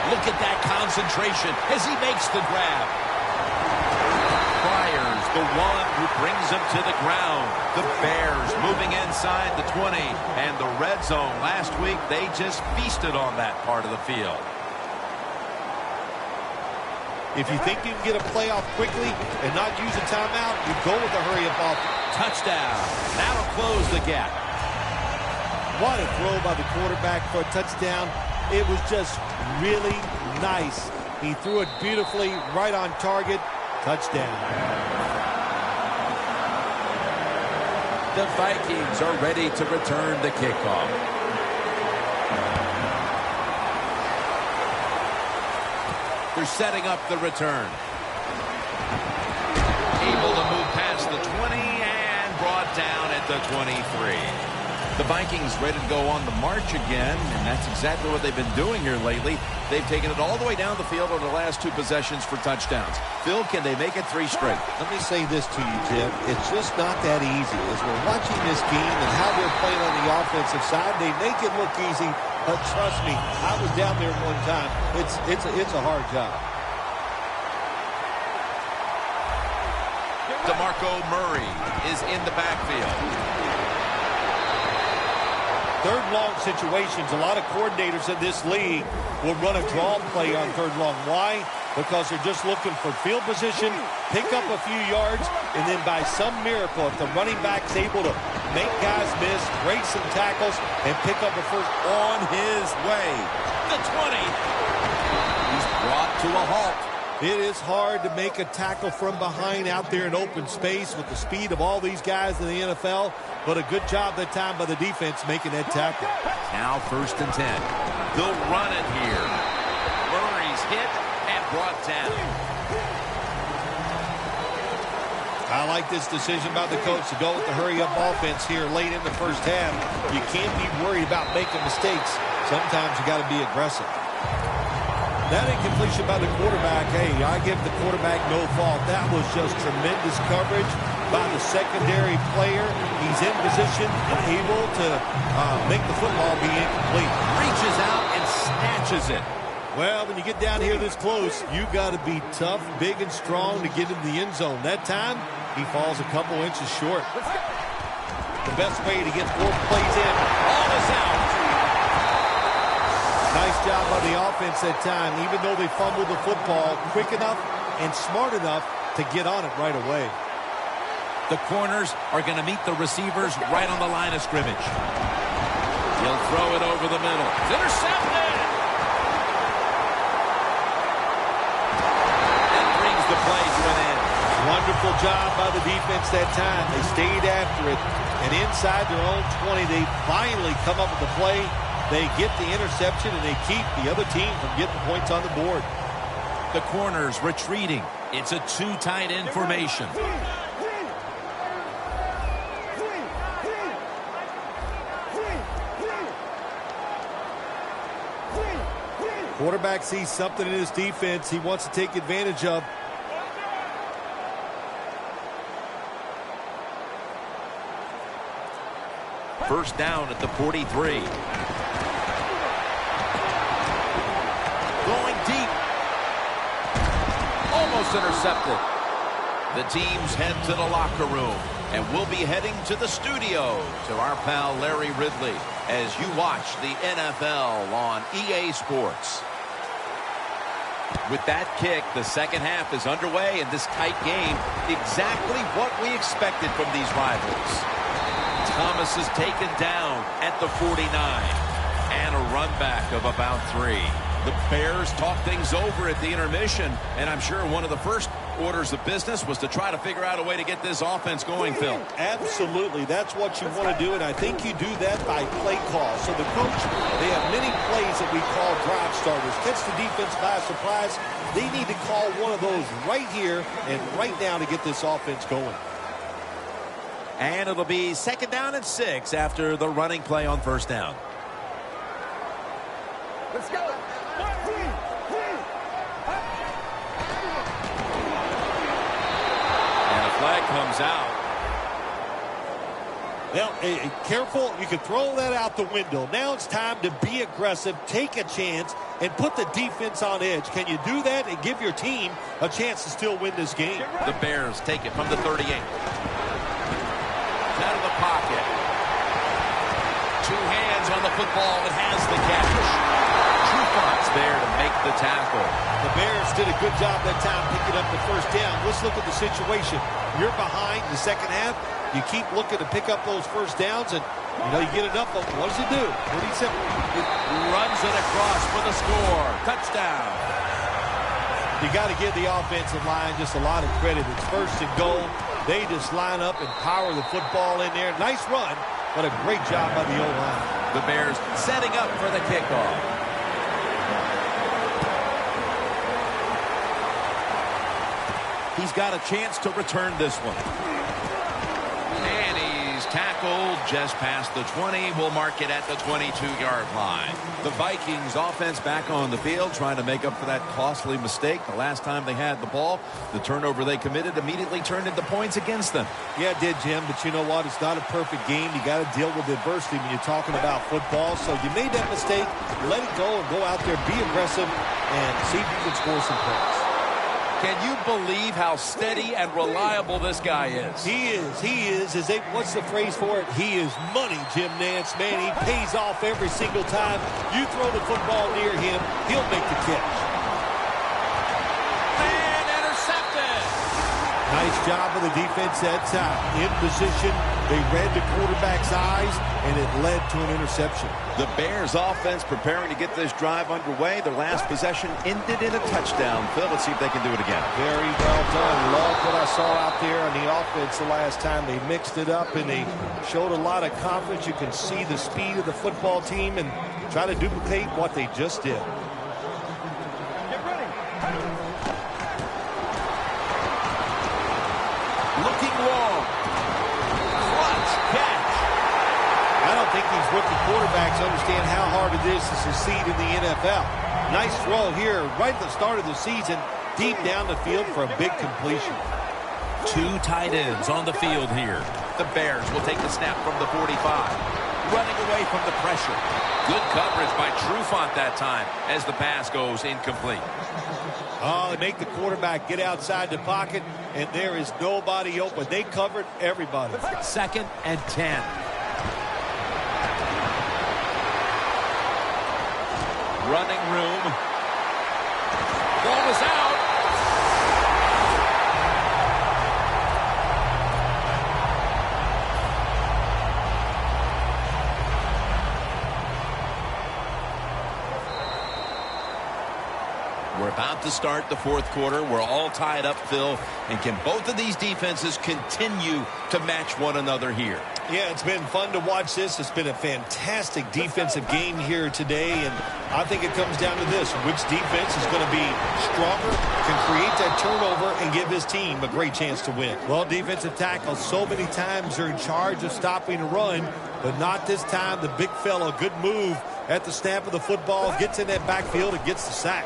Look at that concentration as he makes the grab. Pryor's the one who brings him to the ground. The Bears moving inside the 20. And the red zone last week, they just feasted on that part of the field. If you think you can get a playoff quickly and not use a timeout, you go with a hurry-up offense. Touchdown. That'll close the gap. What a throw by the quarterback for a touchdown. It was just really nice. He threw it beautifully, right on target. Touchdown. The Vikings are ready to return the kickoff. They're setting up the return. Able to move past the 20 and brought down at the 23. The Vikings ready to go on the march again, and that's exactly what they've been doing here lately. They've taken it all the way down the field on the last 2 possessions for touchdowns. Phil, can they make it 3 straight? Let me say this to you, Jim. It's just not that easy. As we're watching this game and how they're playing on the offensive side, they make it look easy, but trust me, I was down there one time. It's a hard job. DeMarco Murray is in the backfield. Third long situations, a lot of coordinators in this league will run a draw play on third long. Why? Because they're just looking for field position, pick up a few yards, and then by some miracle, if the running back's able to make guys miss, break some tackles, and pick up a first on his way. The 20. He's brought to a halt. It is hard to make a tackle from behind out there in open space with the speed of all these guys in the NFL, but a good job that time by the defense making that tackle. Now 1st and 10. They'll run it here. Murray's hit and brought down. I like this decision by the coach to go with the hurry-up offense here late in the first half. You can't be worried about making mistakes. Sometimes you got to be aggressive. That incompletion by the quarterback, hey, I give the quarterback no fault. That was just tremendous coverage by the secondary player. He's in position and able to make the football be incomplete. Reaches out and snatches it. Well, when you get down here this close, you got to be tough, big, and strong to get into the end zone. That time, he falls a couple inches short. The best way to get 4 plays in. All is out. Nice job by the offense that time. Even though they fumbled the football, quick enough and smart enough to get on it right away. The corners are going to meet the receivers right on the line of scrimmage. He'll throw it over the middle. It's intercepted! And brings the play to an end. Wonderful job by the defense that time. They stayed after it. And inside their own 20, they finally come up with the play. They get the interception, and they keep the other team from getting points on the board. The corners retreating. It's a two tight end formation. Quarterback sees something in his defense he wants to take advantage of. First down at the 43. Going deep. Almost intercepted. The teams head to the locker room, and we'll be heading to the studio to our pal Larry Ridley as you watch the NFL on EA Sports. With that kick, the second half is underway in this tight game. Exactly what we expected from these rivals. Thomas is taken down at the 49. And a run back of about 3. The Bears talk things over at the intermission, and I'm sure one of the first orders of business was to try to figure out a way to get this offense going, Phil. Absolutely. That's what you want to do, and I think you do that by play call. So the coach, they have many plays that we call drive starters. Catch the defense by surprise. They need to call one of those right here and right now to get this offense going. And it'll be second down and 6 after the running play on first down. Let's go. And a flag comes out. Well, careful. You can throw that out the window. Now it's time to be aggressive, take a chance, and put the defense on edge. Can you do that and give your team a chance to still win this game? The Bears take it from the 38. Out of the pocket. 2 hands on the football. It has the catch. Trufont's there to make the tackle. The Bears did a good job that time picking up the first down. Let's look at the situation. You're behind the second half. You keep looking to pick up those first downs, and you get enough of them. What does he do? Pretty simple. It runs it across for the score. Touchdown. You got to give the offensive line just a lot of credit. It's first and goal. They just line up and power the football in there. Nice run, but a great job by the O-line. The Bears setting up for the kickoff. He's got a chance to return this one. And he's tackled just past the 20. We'll mark it at the 22-yard line. The Vikings offense back on the field trying to make up for that costly mistake. The last time they had the ball, the turnover they committed immediately turned into points against them. Yeah, it did, Jim, but you know what? It's not a perfect game. You got to deal with adversity when you're talking about football. So you made that mistake. Let it go and go out there, be aggressive, and see if you can score some points. Can you believe how steady and reliable this guy is? He is. He is. What's the phrase for it? He is money, Jim Nance. Man, he pays off every single time. You throw the football near him, he'll make the catch. And intercepted. Nice job of the defense that time. In position, they read the quarterback's eyes, and it led to an interception. The Bears offense preparing to get this drive underway. Their last possession ended in a touchdown. Phil, let's see if they can do it again. Very well done. Love what I saw out there on the offense the last time. They mixed it up, and they showed a lot of confidence. You can see the speed of the football team and try to duplicate what they just did. Get ready. Looking long. Clutch catch. I don't think these rookie quarterbacks understand how hard it is to succeed in the NFL. Nice throw here right at the start of the season, deep down the field for a big completion. 2 tight ends on the field here. The Bears will take the snap from the 45. Running away from the pressure. Good coverage by Trufant that time as the pass goes incomplete. Oh, they make the quarterback get outside the pocket, and there is nobody open. They covered everybody. 2nd and 10. Running room. Ball is out. About to start the fourth quarter. We're all tied up, Phil. And can both of these defenses continue to match one another here? Yeah, it's been fun to watch this. It's been a fantastic defensive game here today, and I think it comes down to this. Which defense is going to be stronger, can create that turnover, and give his team a great chance to win. Well, defensive tackles so many times are in charge of stopping a run, but not this time. The big fella, good move at the snap of the football, gets in that backfield and gets the sack.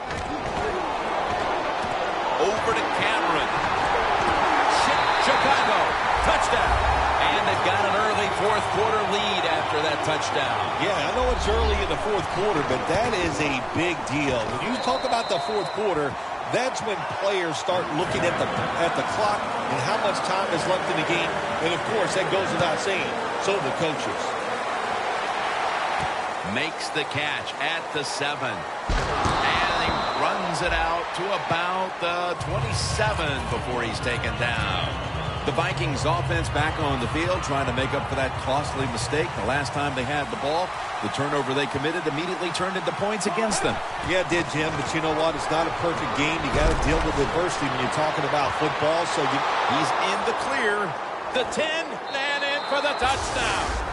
Over to Cameron. Chicago. Touchdown. And they've got an early fourth quarter lead after that touchdown. Yeah, I know it's early in the fourth quarter, but that is a big deal. When you talk about the fourth quarter, that's when players start looking at the clock and how much time is left in the game. And, of course, that goes without saying. So the coaches. Makes the catch at the 7. And he runs it out to about the 27 before he's taken down. The Vikings offense back on the field trying to make up for that costly mistake. The last time they had the ball, the turnover they committed immediately turned into points against them. Yeah, it did, Jim, but you know what? It's not a perfect game. You got to deal with adversity when you're talking about football. So he's in the clear. The 10 and in for the touchdown.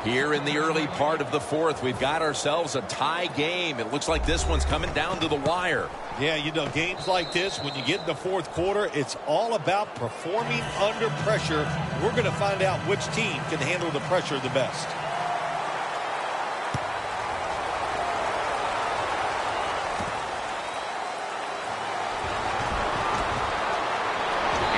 Here in the early part of the fourth, we've got ourselves a tie game. It looks like this one's coming down to the wire. Yeah, you know, games like this, when you get in the fourth quarter, it's all about performing under pressure. We're going to find out which team can handle the pressure the best.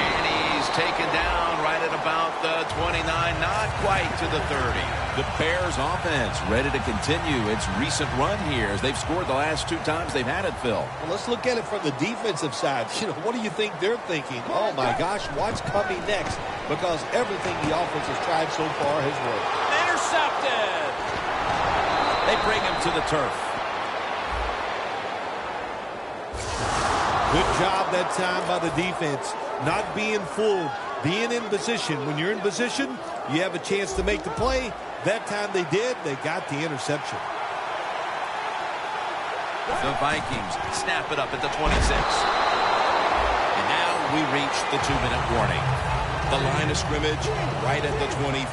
And he's taken down right at about the 29, not quite to the 30. The Bears offense ready to continue its recent run here as they've scored the last 2 times they've had it, Phil. Well, let's look at it from the defensive side. You know, what do you think they're thinking? Oh, my gosh, what's coming next? Because everything the offense has tried so far has worked. Intercepted! They bring him to the turf. Good job that time by the defense. Not being fooled, being in position. When you're in position, you have a chance to make the play. That time they did. They got the interception. The Vikings snap it up at the 26. And now we reach the 2-minute warning. The line of scrimmage right at the 24.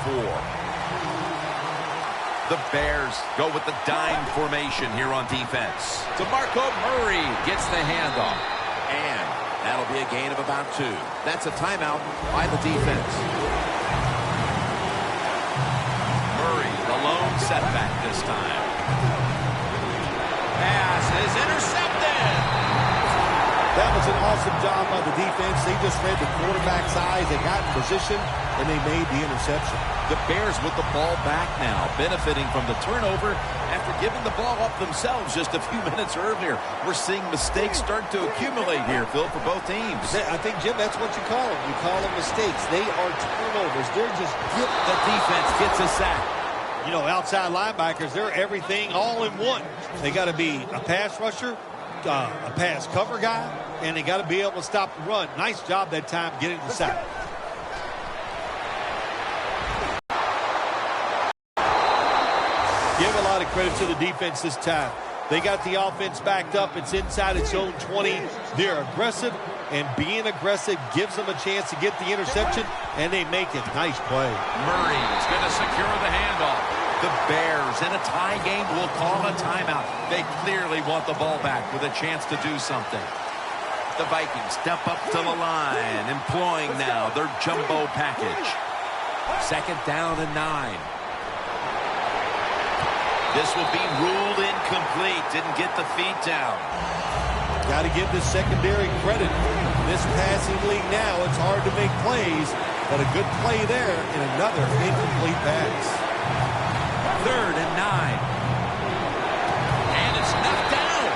The Bears go with the dime formation here on defense. DeMarco Murray gets the handoff. And that'll be a gain of about 2. That's a timeout by the defense. Murray, the lone setback this time. Pass is intercepted. That was an awesome job by the defense. They just read the quarterback's eyes. They got in position, and they made the interception. The Bears with the ball back now, benefiting from the turnover after giving the ball up themselves just a few minutes earlier. We're seeing mistakes start to accumulate here, Phil, for both teams. I think, Jim, that's what you call them. You call them mistakes. They are turnovers. They're just the defense gets a sack. You know, outside linebackers, they're everything all in one. They got to be a pass rusher, a pass cover guy, and they got to be able to stop the run. Nice job that time getting the sack. Give a lot of credit to the defense this time. They got the offense backed up. It's inside its own 20. They're aggressive, and being aggressive gives them a chance to get the interception, and they make it. Nice play. Murray's going to secure the handoff. The Bears in a tie game will call a timeout. They clearly want the ball back with a chance to do something. The Vikings step up to the line, employing now their jumbo package. 2nd down and 9. This will be ruled incomplete. Didn't get the feet down. Got to give the secondary credit. This passing league now, it's hard to make plays, but a good play there and another incomplete pass. 3rd and 9. And it's knocked down.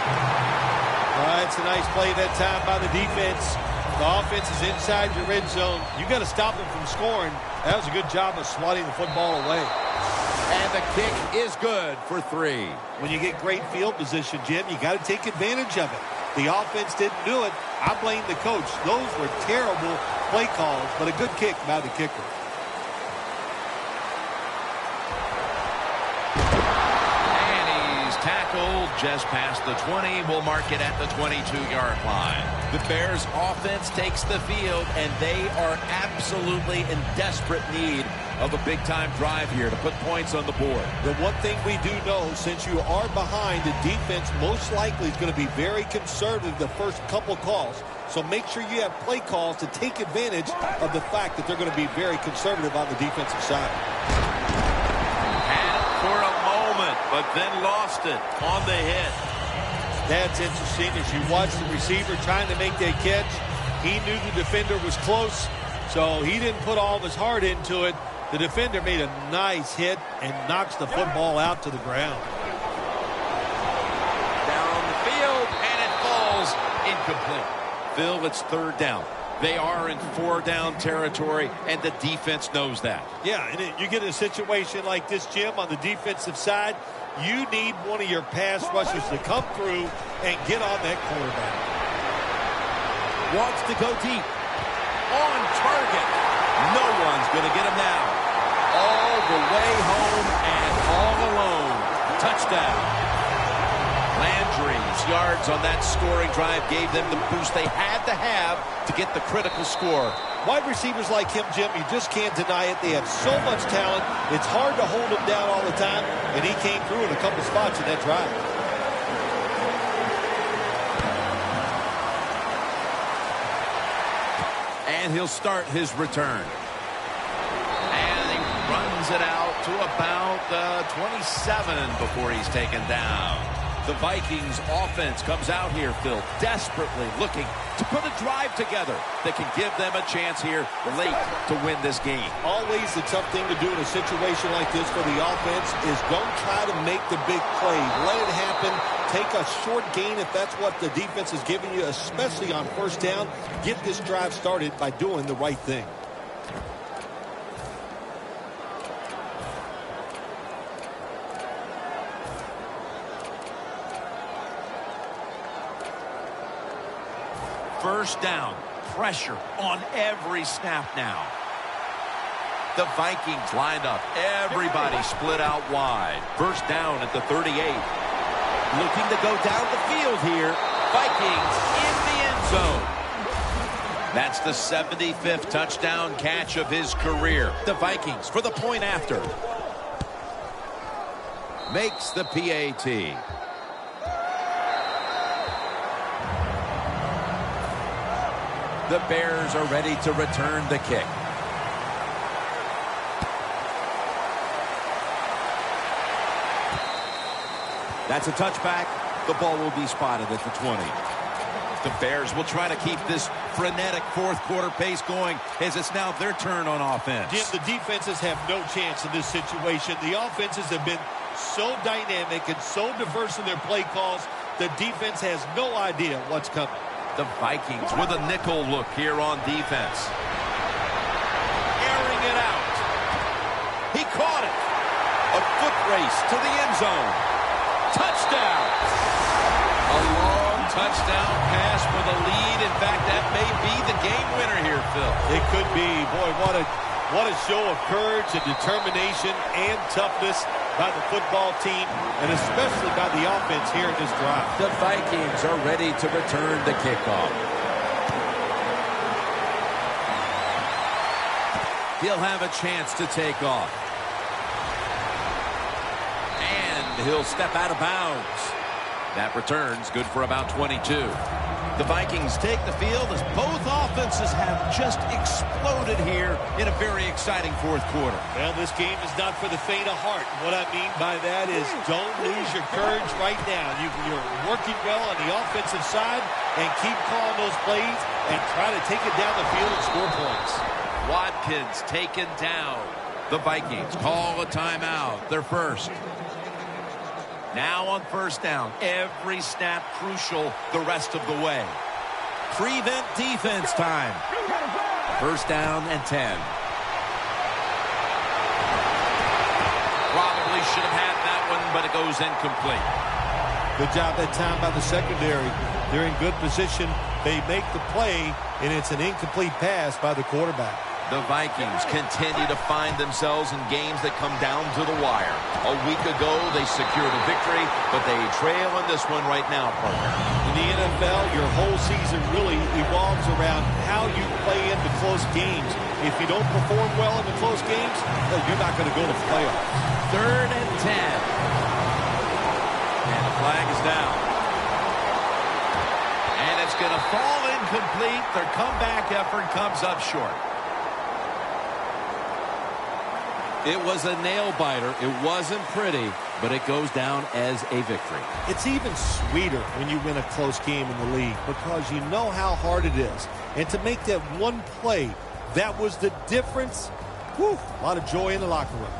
All right, it's a nice play that time by the defense. The offense is inside your red zone. You got to stop them from scoring. That was a good job of swatting the football away. And the kick is good for 3. When you get great field position, Jim, you got to take advantage of it. The offense didn't do it. I blame the coach. Those were terrible play calls, but a good kick by the kicker. And he's tackled just past the 20. We'll mark it at the 22-yard line. The Bears offense takes the field, and they are absolutely in desperate need of a big-time drive here to put points on the board. The one thing we do know, since you are behind, the defense most likely is going to be very conservative the first couple calls. So make sure you have play calls to take advantage of the fact that they're going to be very conservative on the defensive side. Had it for a moment, but then lost it on the hit. That's interesting. As you watch the receiver trying to make that catch, he knew the defender was close, so he didn't put all of his heart into it. The defender made a nice hit and knocks the football out to the ground. Down the field, and it falls incomplete. Phil, it's third down. They are in four-down territory, and the defense knows that. Yeah, and you get a situation like this, Jim, on the defensive side, you need one of your pass rushers to come through and get on that quarterback. Wants to go deep. On target. No one's going to get him now. All the way home and all alone. Touchdown. Landry's yards on that scoring drive gave them the boost they had to have to get the critical score. Wide receivers like him, Jim, you just can't deny it. They have so much talent. It's hard to hold them down all the time, and he came through in a couple spots in that drive. And he'll start his return. And he runs it out to about 27 before he's taken down. The Vikings offense comes out here, Phil, desperately looking to put a drive together that can give them a chance here late to win this game. Always the tough thing to do in a situation like this for the offense is don't try to make the big play. Let it happen. Take a short gain if that's what the defense is giving you, especially on first down. Get this drive started by doing the right thing. First down, pressure on every snap now. The Vikings lined up. Everybody split out wide. First down at the 38. Looking to go down the field here. Vikings in the end zone. That's the 75th touchdown catch of his career. The Vikings for the point after. Makes the PAT. The Bears are ready to return the kick. That's a touchback. The ball will be spotted at the 20. The Bears will try to keep this frenetic fourth quarter pace going as it's now their turn on offense. Jim, the defenses have no chance in this situation. The offenses have been so dynamic and so diverse in their play calls, the defense has no idea what's coming. The Vikings with a nickel look here on defense. Airing it out. He caught it. A foot race to the end zone. Touchdown. A long touchdown pass for the lead. In fact, that may be the game winner here, Phil. It could be. Boy, what a show of courage and determination and toughness by the football team, and especially by the offense here in this drive. The Vikings are ready to return the kickoff. He'll have a chance to take off. And he'll step out of bounds. That return's good for about 22. The Vikings take the field as both offenses have just exploded here in a very exciting fourth quarter. Well, this game is not for the faint of heart. What I mean by that is don't lose your courage right now. You're working well on the offensive side, and keep calling those plays and try to take it down the field and score points. Watkins taken down. The Vikings call a timeout. Their first. Now on first down, every snap crucial the rest of the way. Prevent defense time. First down and 10. Probably should have had that one, but it goes incomplete. Good job that time by the secondary. They're in good position. They make the play, and it's an incomplete pass by the quarterback. The Vikings continue to find themselves in games that come down to the wire. A week ago, they secured a victory, but they trail in this one right now, partner. In the NFL, your whole season really evolves around how you play into close games. If you don't perform well in the close games, well, you're not going to go to the playoffs. 3rd and 10. And the flag is down. And it's going to fall incomplete. Their comeback effort comes up short. It was a nail-biter. It wasn't pretty, but it goes down as a victory. It's even sweeter when you win a close game in the league because you know how hard it is. And to make that one play, that was the difference. Whew, a lot of joy in the locker room.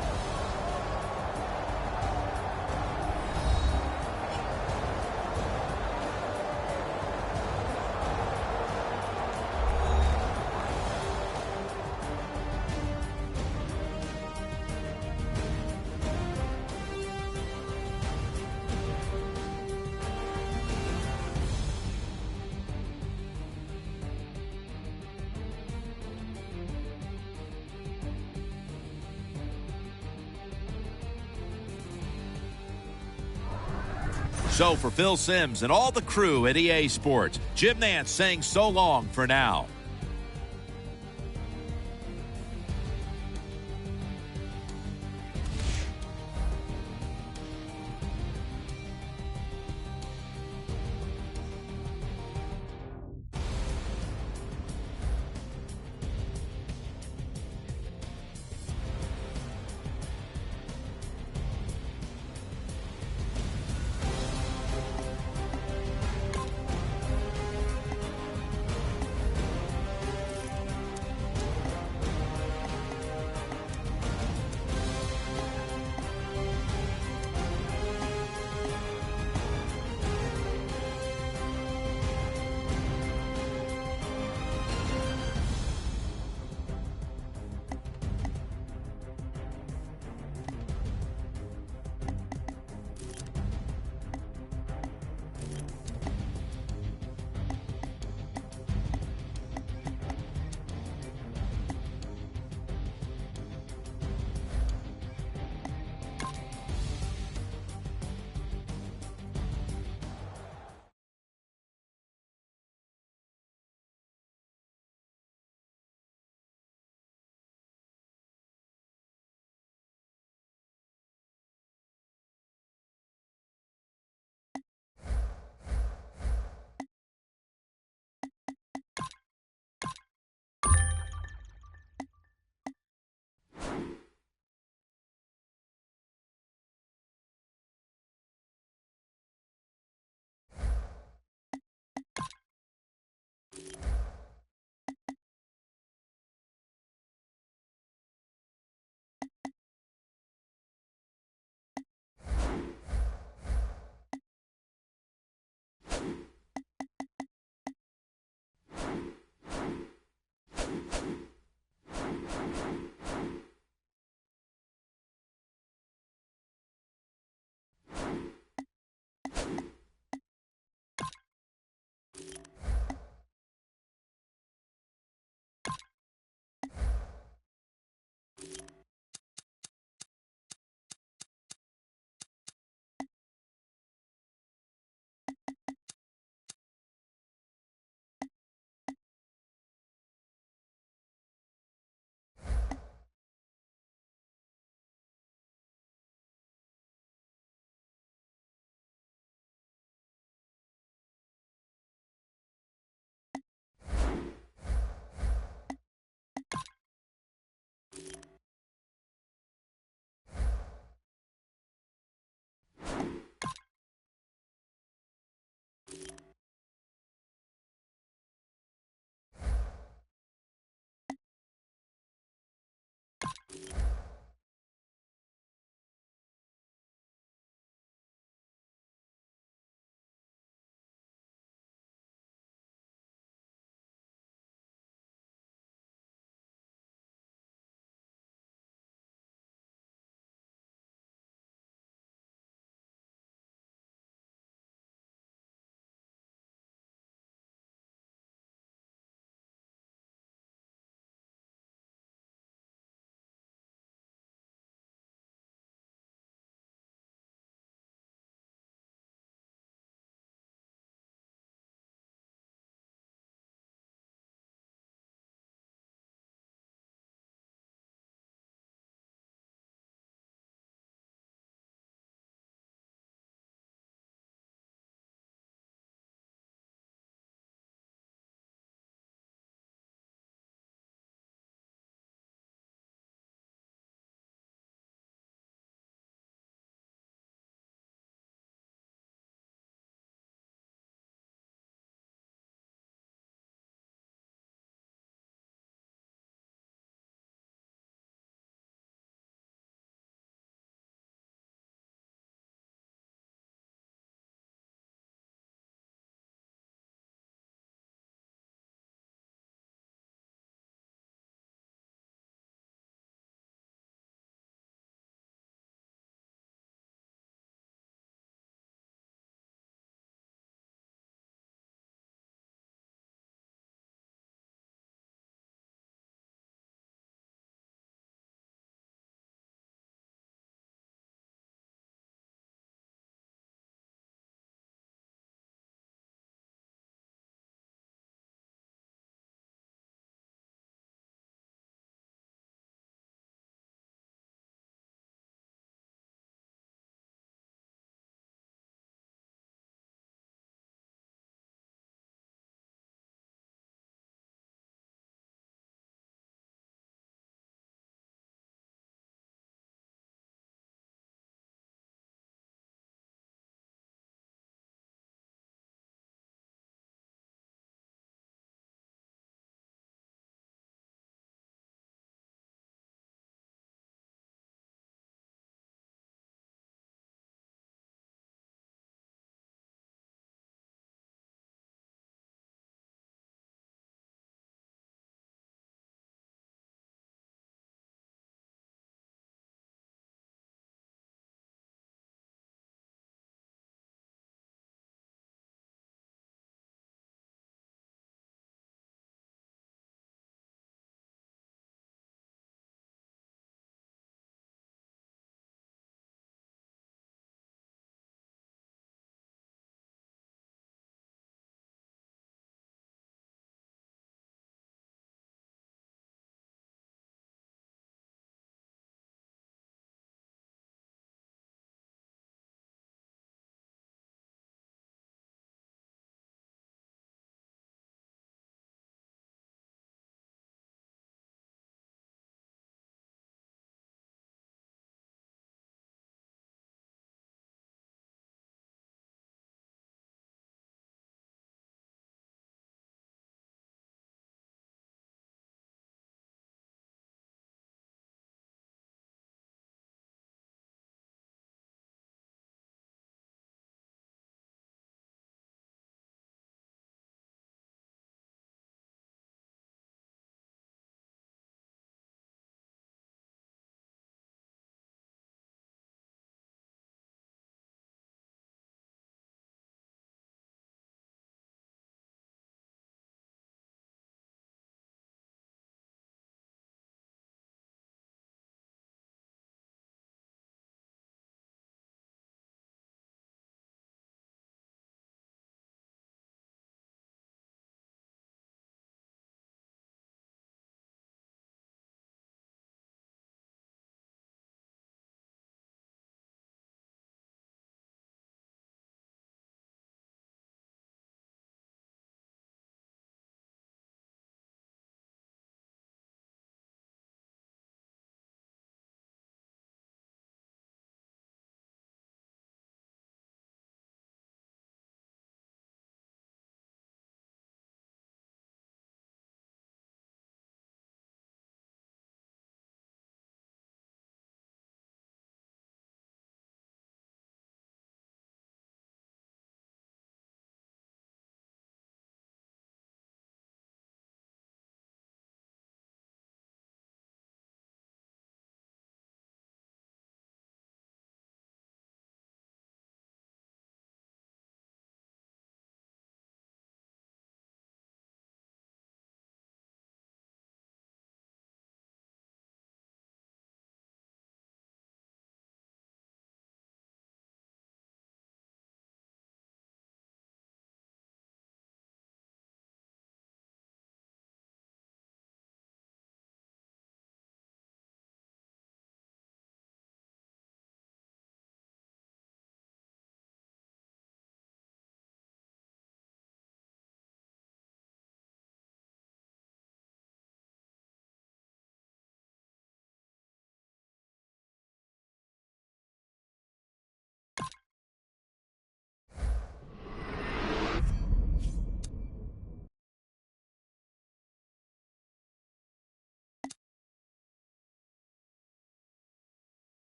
So for Phil Simms and all the crew at EA Sports, Jim Nantz saying so long for now.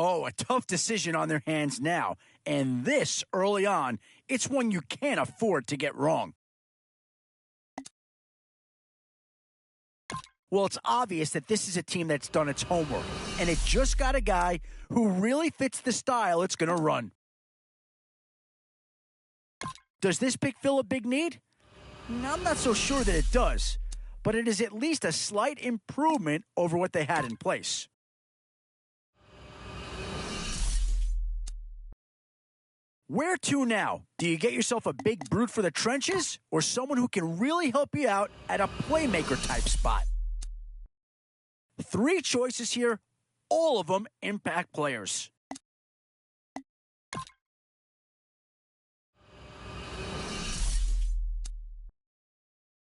Oh, a tough decision on their hands now. And this, early on, it's one you can't afford to get wrong. Well, it's obvious that this is a team that's done its homework, and it just got a guy who really fits the style it's going to run. Does this pick fill a big need? I'm not so sure that it does, but it is at least a slight improvement over what they had in place. Where to now? Do you get yourself a big brute for the trenches, or someone who can really help you out at a playmaker type spot? 3 choices here, all of them impact players.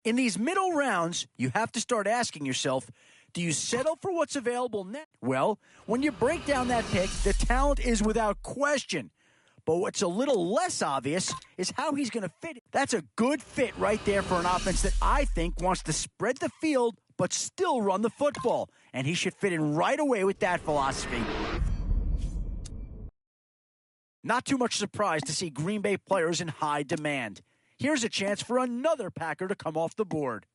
In these middle rounds, you have to start asking yourself, do you settle for what's available next? Well, when you break down that pick, the talent is without question. But what's a little less obvious is how he's going to fit. That's a good fit right there for an offense that I think wants to spread the field but still run the football. And he should fit in right away with that philosophy. Not too much surprise to see Green Bay players in high demand. Here's a chance for another Packer to come off the board.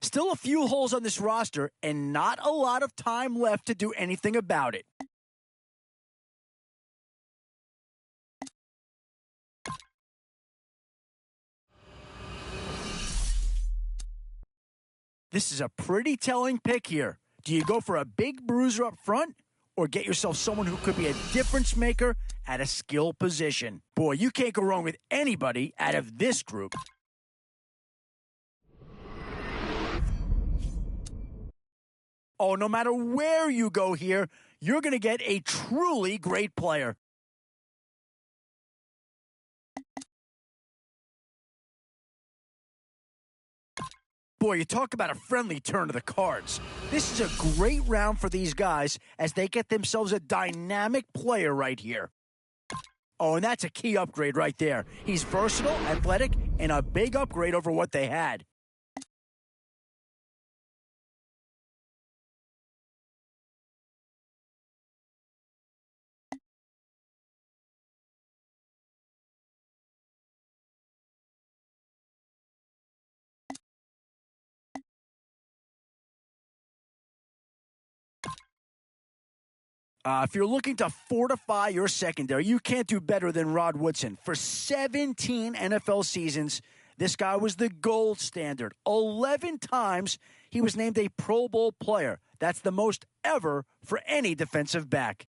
Still a few holes on this roster and not a lot of time left to do anything about it. This is a pretty telling pick here. Do you go for a big bruiser up front or get yourself someone who could be a difference maker at a skill position? Boy, you can't go wrong with anybody out of this group. Oh, no matter where you go here, you're going to get a truly great player. Boy, you talk about a friendly turn of the cards. This is a great round for these guys as they get themselves a dynamic player right here. Oh, and that's a key upgrade right there. He's versatile, athletic, and a big upgrade over what they had. If you're looking to fortify your secondary, you can't do better than Rod Woodson. For 17 NFL seasons, this guy was the gold standard. 11 times he was named a Pro Bowl player. That's the most ever for any defensive back.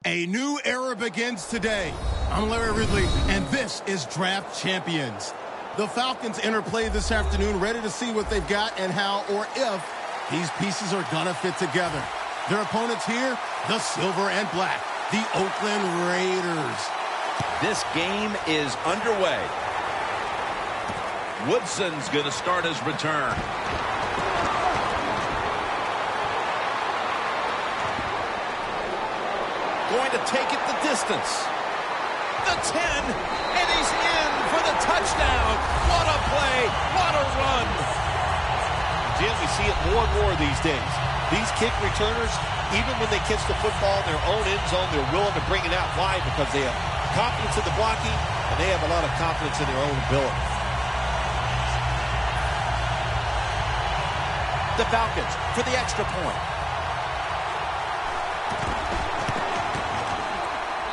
A new era begins today. I'm Larry Ridley, and this is Draft Champions. The Falcons enter play this afternoon, ready to see what they've got and how or if these pieces are going to fit together. Their opponents here, the silver and black, the Oakland Raiders. This game is underway. Woodson's going to start his return. Going to take it the distance. The 10, and he's in for the touchdown. What a play. What a run. Jim, we see it more and more these days. These kick returners, even when they catch the football in their own end zone, they're willing to bring it out. Why? Because they have confidence in the blocking, and they have a lot of confidence in their own ability. the Falcons for the extra point.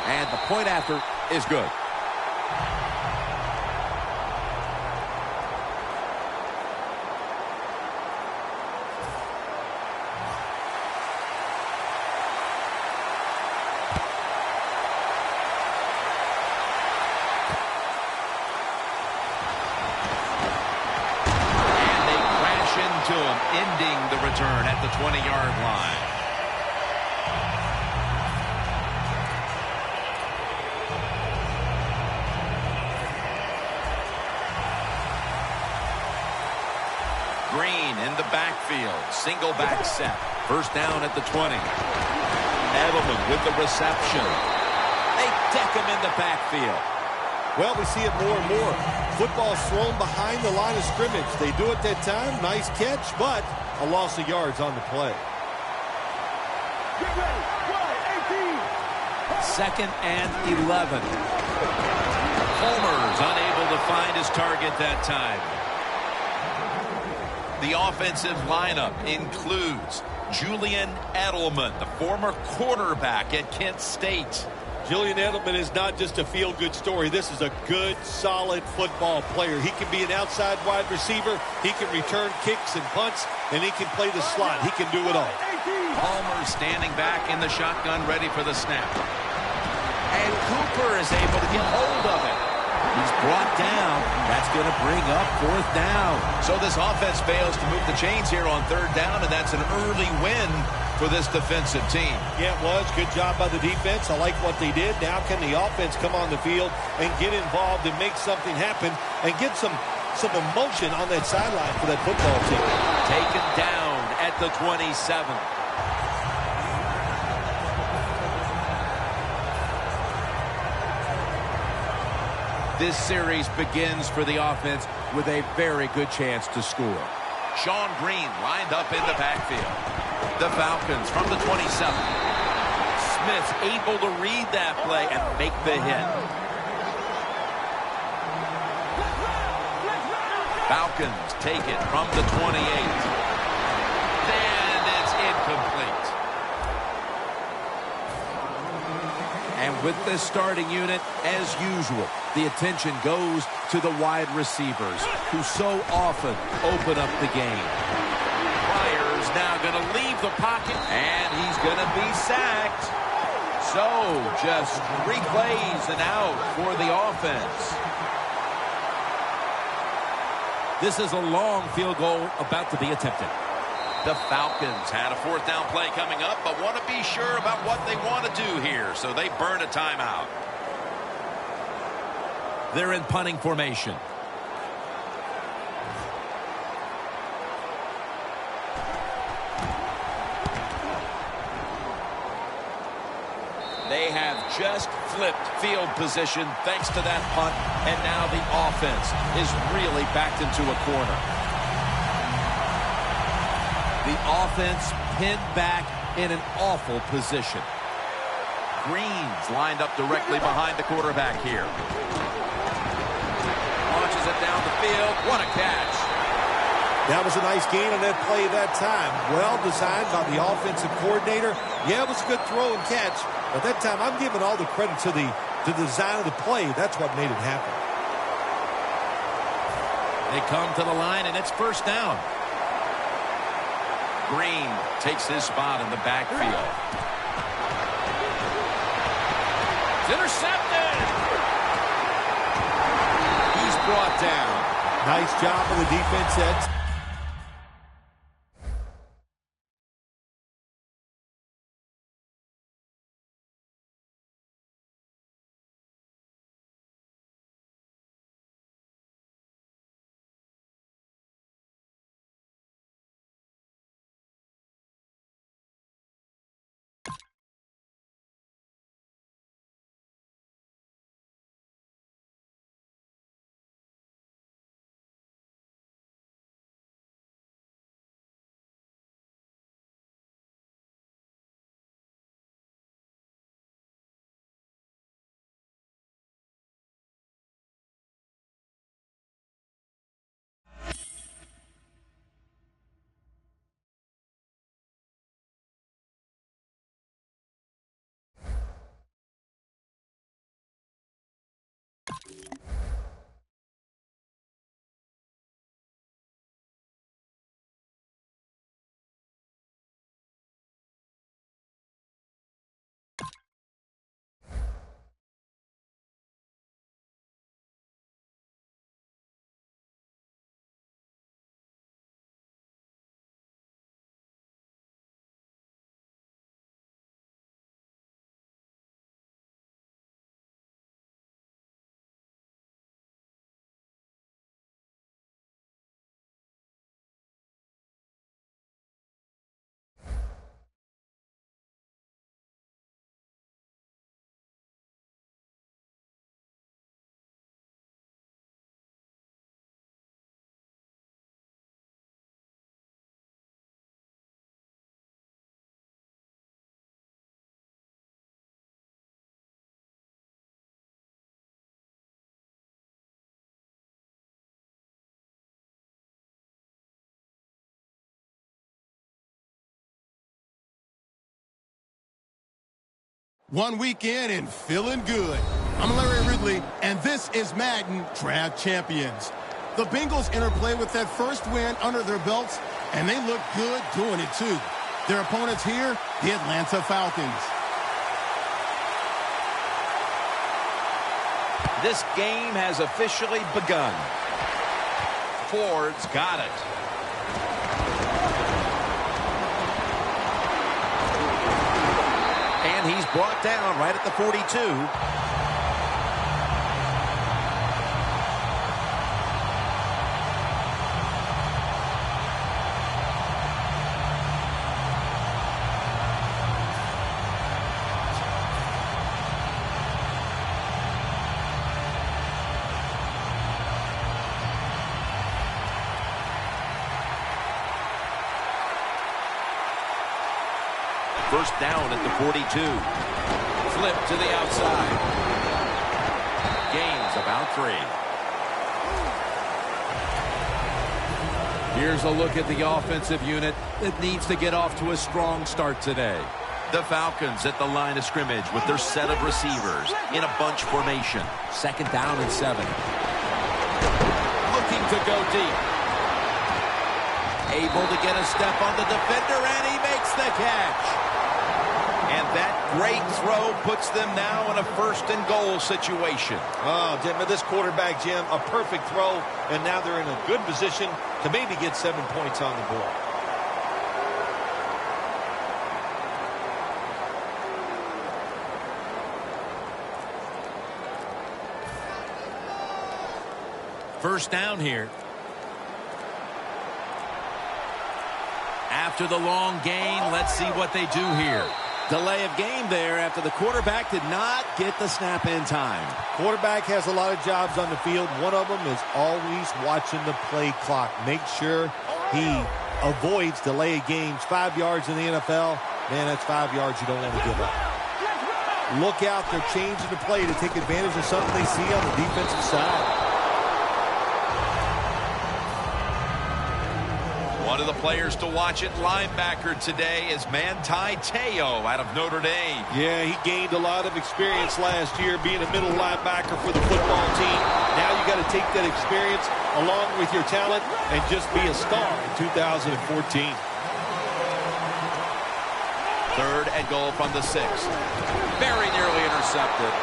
And the point after is good. Ending the return at the 20-yard line. Green in the backfield. Single back set. First down at the 20. Edelman with the reception. They deck him in the backfield. Well, we see it more and more. Football's thrown behind the line of scrimmage. They do it that time. Nice catch, but a loss of yards on the play. Get ready. Fly, 18. Second and 11. Homer's unable to find his target that time. The offensive lineup includes Julian Edelman, the former quarterback at Kent State. Julian Edelman is not just a feel-good story. This is a good, solid football player. He can be an outside wide receiver. He can return kicks and punts, and he can play the slot. He can do it all. Palmer standing back in the shotgun, ready for the snap. And Cooper is able to get hold of it. He's brought down. That's going to bring up fourth down. So this offense fails to move the chains here on third down, and that's an early win for this defensive team. Yeah, it was. Good job by the defense. I like what they did. Now can the offense come on the field and get involved and make something happen and get some emotion on that sideline for that football team. Taken down at the 27. This series begins for the offense with a very good chance to score. Sean Green lined up in the backfield. The Falcons from the 27. Smith able to read that play and make the hit. Falcons take it from the 28. And it's incomplete. And with this starting unit, as usual, the attention goes to the wide receivers who so often open up the game. Pryor's now going to leave the pocket, and he's going to be sacked. So just 3 plays and out for the offense. This is a long field goal about to be attempted. The Falcons had a fourth down play coming up, but want to be sure about what they want to do here, so they burn a timeout. They're in punting formation. They have just flipped field position thanks to that punt, and now the offense is really backed into a corner. The offense pinned back in an awful position. Green's lined up directly behind the quarterback here. Launches it down the field. What a catch. That was a nice gain on that play that time. Well designed by the offensive coordinator. Yeah, it was a good throw and catch. But that time, I'm giving all the credit to the design of the play. That's what made it happen. They come to the line, and it's first down. Green takes his spot in the backfield. It's intercepted. He's brought down. Nice job of the defense. 1 week in and feeling good. I'm Larry Ridley, and this is Madden Draft Champions. The Bengals interplay with that first win under their belts, and they look good doing it too. Their opponents here, the Atlanta Falcons. This game has officially begun. Ford's got it. And he's brought down right at the 42. First down at the 42. Flip to the outside. Gains about 3. Here's a look at the offensive unit that needs to get off to a strong start today. The Falcons at the line of scrimmage with their set of receivers in a bunch formation. Second down and 7. Looking to go deep. Able to get a step on the defender, and he makes the catch. And that great throw puts them now in a first and goal situation. Oh, Jim, this quarterback, Jim, a perfect throw, and now they're in a good position to maybe get 7 points on the board. First down here. After the long gain, let's see what they do here. Delay of game there after the quarterback did not get the snap in time. Quarterback has a lot of jobs on the field. One of them is always watching the play clock. Make sure he avoids delay of games. 5 yards in the NFL, man, that's 5 yards you don't want to give up. Look out, they're changing the play to take advantage of something they see on the defensive side. One of the players to watch at linebacker today is Manti Te'o out of Notre Dame. Yeah, he gained a lot of experience last year being a middle linebacker for the football team. Now you got to take that experience along with your talent and just be a star in 2014. Third and goal from the 6. Very nearly intercepted.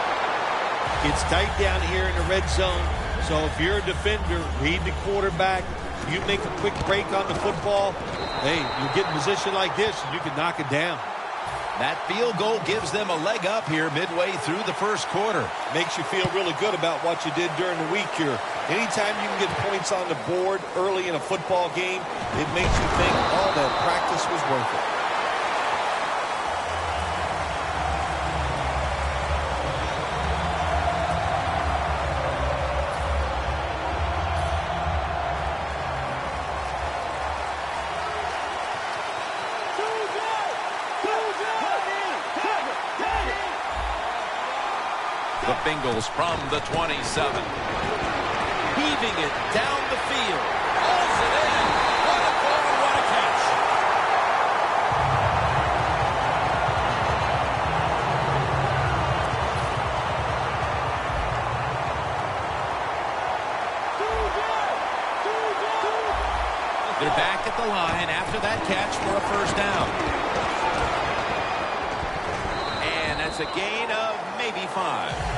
It's tight down here in the red zone, so if you're a defender, read the quarterback. You make a quick break on the football, hey, you get in a position like this, and you can knock it down. That field goal gives them a leg up here midway through the first quarter. Makes you feel really good about what you did during the week here. Anytime you can get points on the board early in a football game, it makes you think, oh, that practice was worth it. The Bengals from the 27. Heaving it down the field. Hauls it in. What a goal, what a catch. They're back at the line after that catch for a first down. And that's a gain of maybe 5.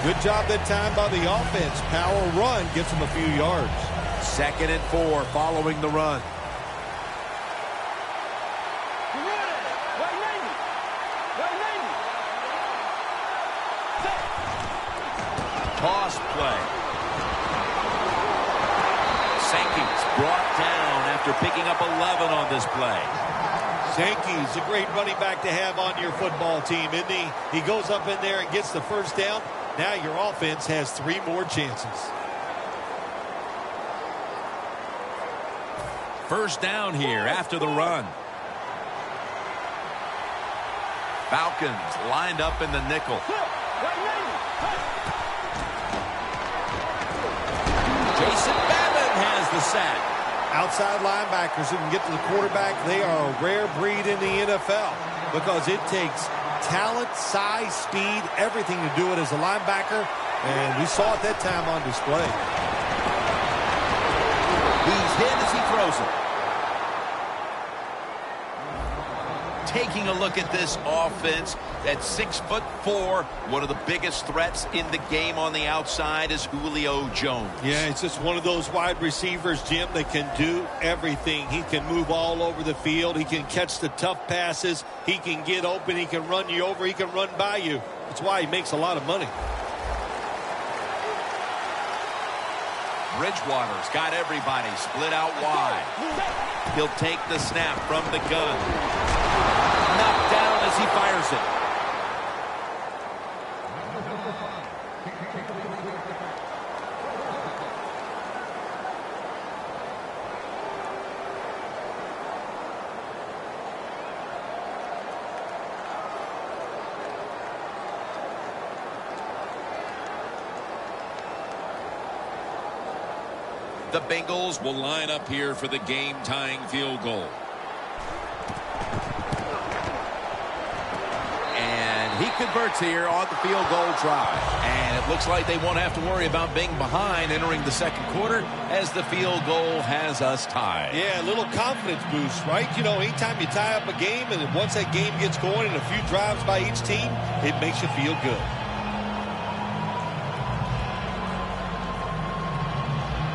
Good job that time by the offense. Power run gets them a few yards. Second and 4 following the run. Toss play. Sankey's brought down after picking up 11 on this play. Sankey's a great running back to have on your football team, isn't he? He goes up in there and gets the first down. Now your offense has 3 more chances. First down here after the run. Falcons lined up in the nickel. Jason Babin has the sack. Outside linebackers who can get to the quarterback, they are a rare breed in the NFL because it takes talent, size, speed, everything to do it as a linebacker, and we saw it that time on display. He's hit as he throws it. Taking a look at this offense, at 6'4", one of the biggest threats in the game on the outside is Julio Jones. Yeah, it's just one of those wide receivers, Jim, that can do everything. He can move all over the field. He can catch the tough passes. He can get open. He can run you over. He can run by you. That's why he makes a lot of money. Bridgewater's got everybody split out wide. He'll take the snap from the gun. Knocked down as he fires it. The Bengals will line up here for the game-tying field goal. And he converts here on the field goal try. And it looks like they won't have to worry about being behind entering the second quarter as the field goal has us tied. Yeah, a little confidence boost, right? You know, anytime you tie up a game and once that game gets going and a few drives by each team, it makes you feel good.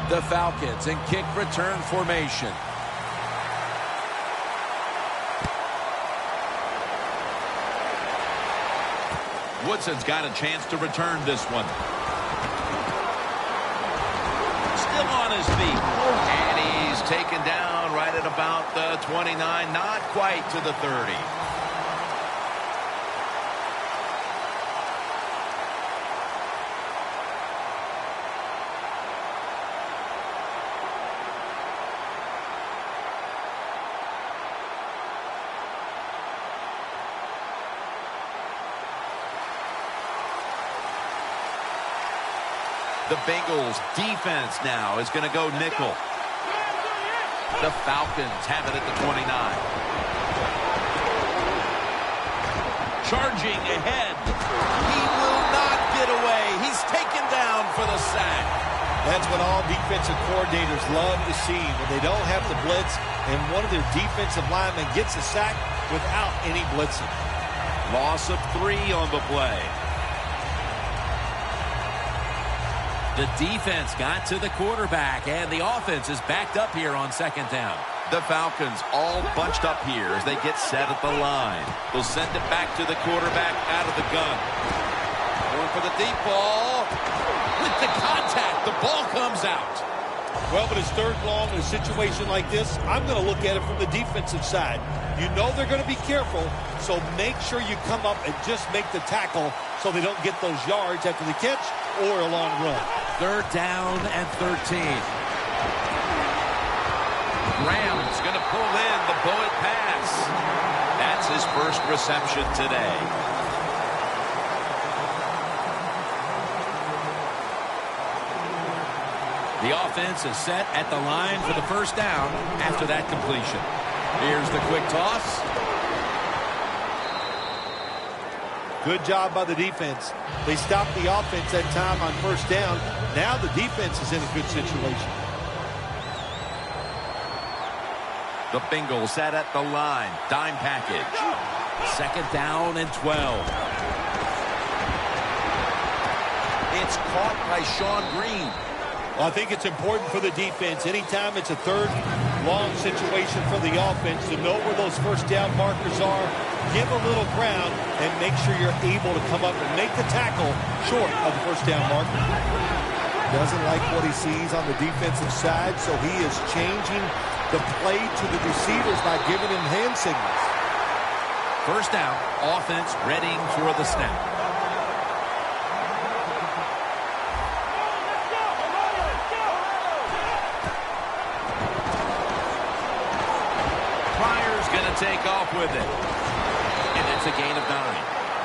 The Falcons in kick return formation. Woodson's got a chance to return this one. Still on his feet. And he's taken down right at about the 29, not quite to the 30. The Bengals defense now is going to go nickel. The Falcons have it at the 29. Charging ahead. He will not get away. He's taken down for the sack. That's what all defensive coordinators love to see, when they don't have to blitz and one of their defensive linemen gets a sack without any blitzing. Loss of 3 on the play. The defense got to the quarterback, and the offense is backed up here on second down. The Falcons all bunched up here as they get set at the line. They'll send it back to the quarterback out of the gun. Going for the deep ball. With the contact, the ball comes out. Well, but it's third long in a situation like this, I'm going to look at it from the defensive side. You know they're going to be careful, so make sure you come up and just make the tackle so they don't get those yards after the catch or a long run. Third down and 13. Graham's going to pull in the bullet pass. That's his first reception today. The offense is set at the line for the first down after that completion. Here's the quick toss. Good job by the defense. They stopped the offense that time on first down. Now the defense is in a good situation. The Bengals set at the line. Dime package. Second down and 12. It's caught by Sean Green. Well, I think it's important for the defense. Anytime it's a third long situation for the offense to know where those first down markers are, give a little ground, and make sure you're able to come up and make the tackle short of the first down marker. Doesn't like what he sees on the defensive side, so he is changing the play to the receivers by giving him hand signals. First down, offense readying for the snap. Take off with it. And it's a gain of 9.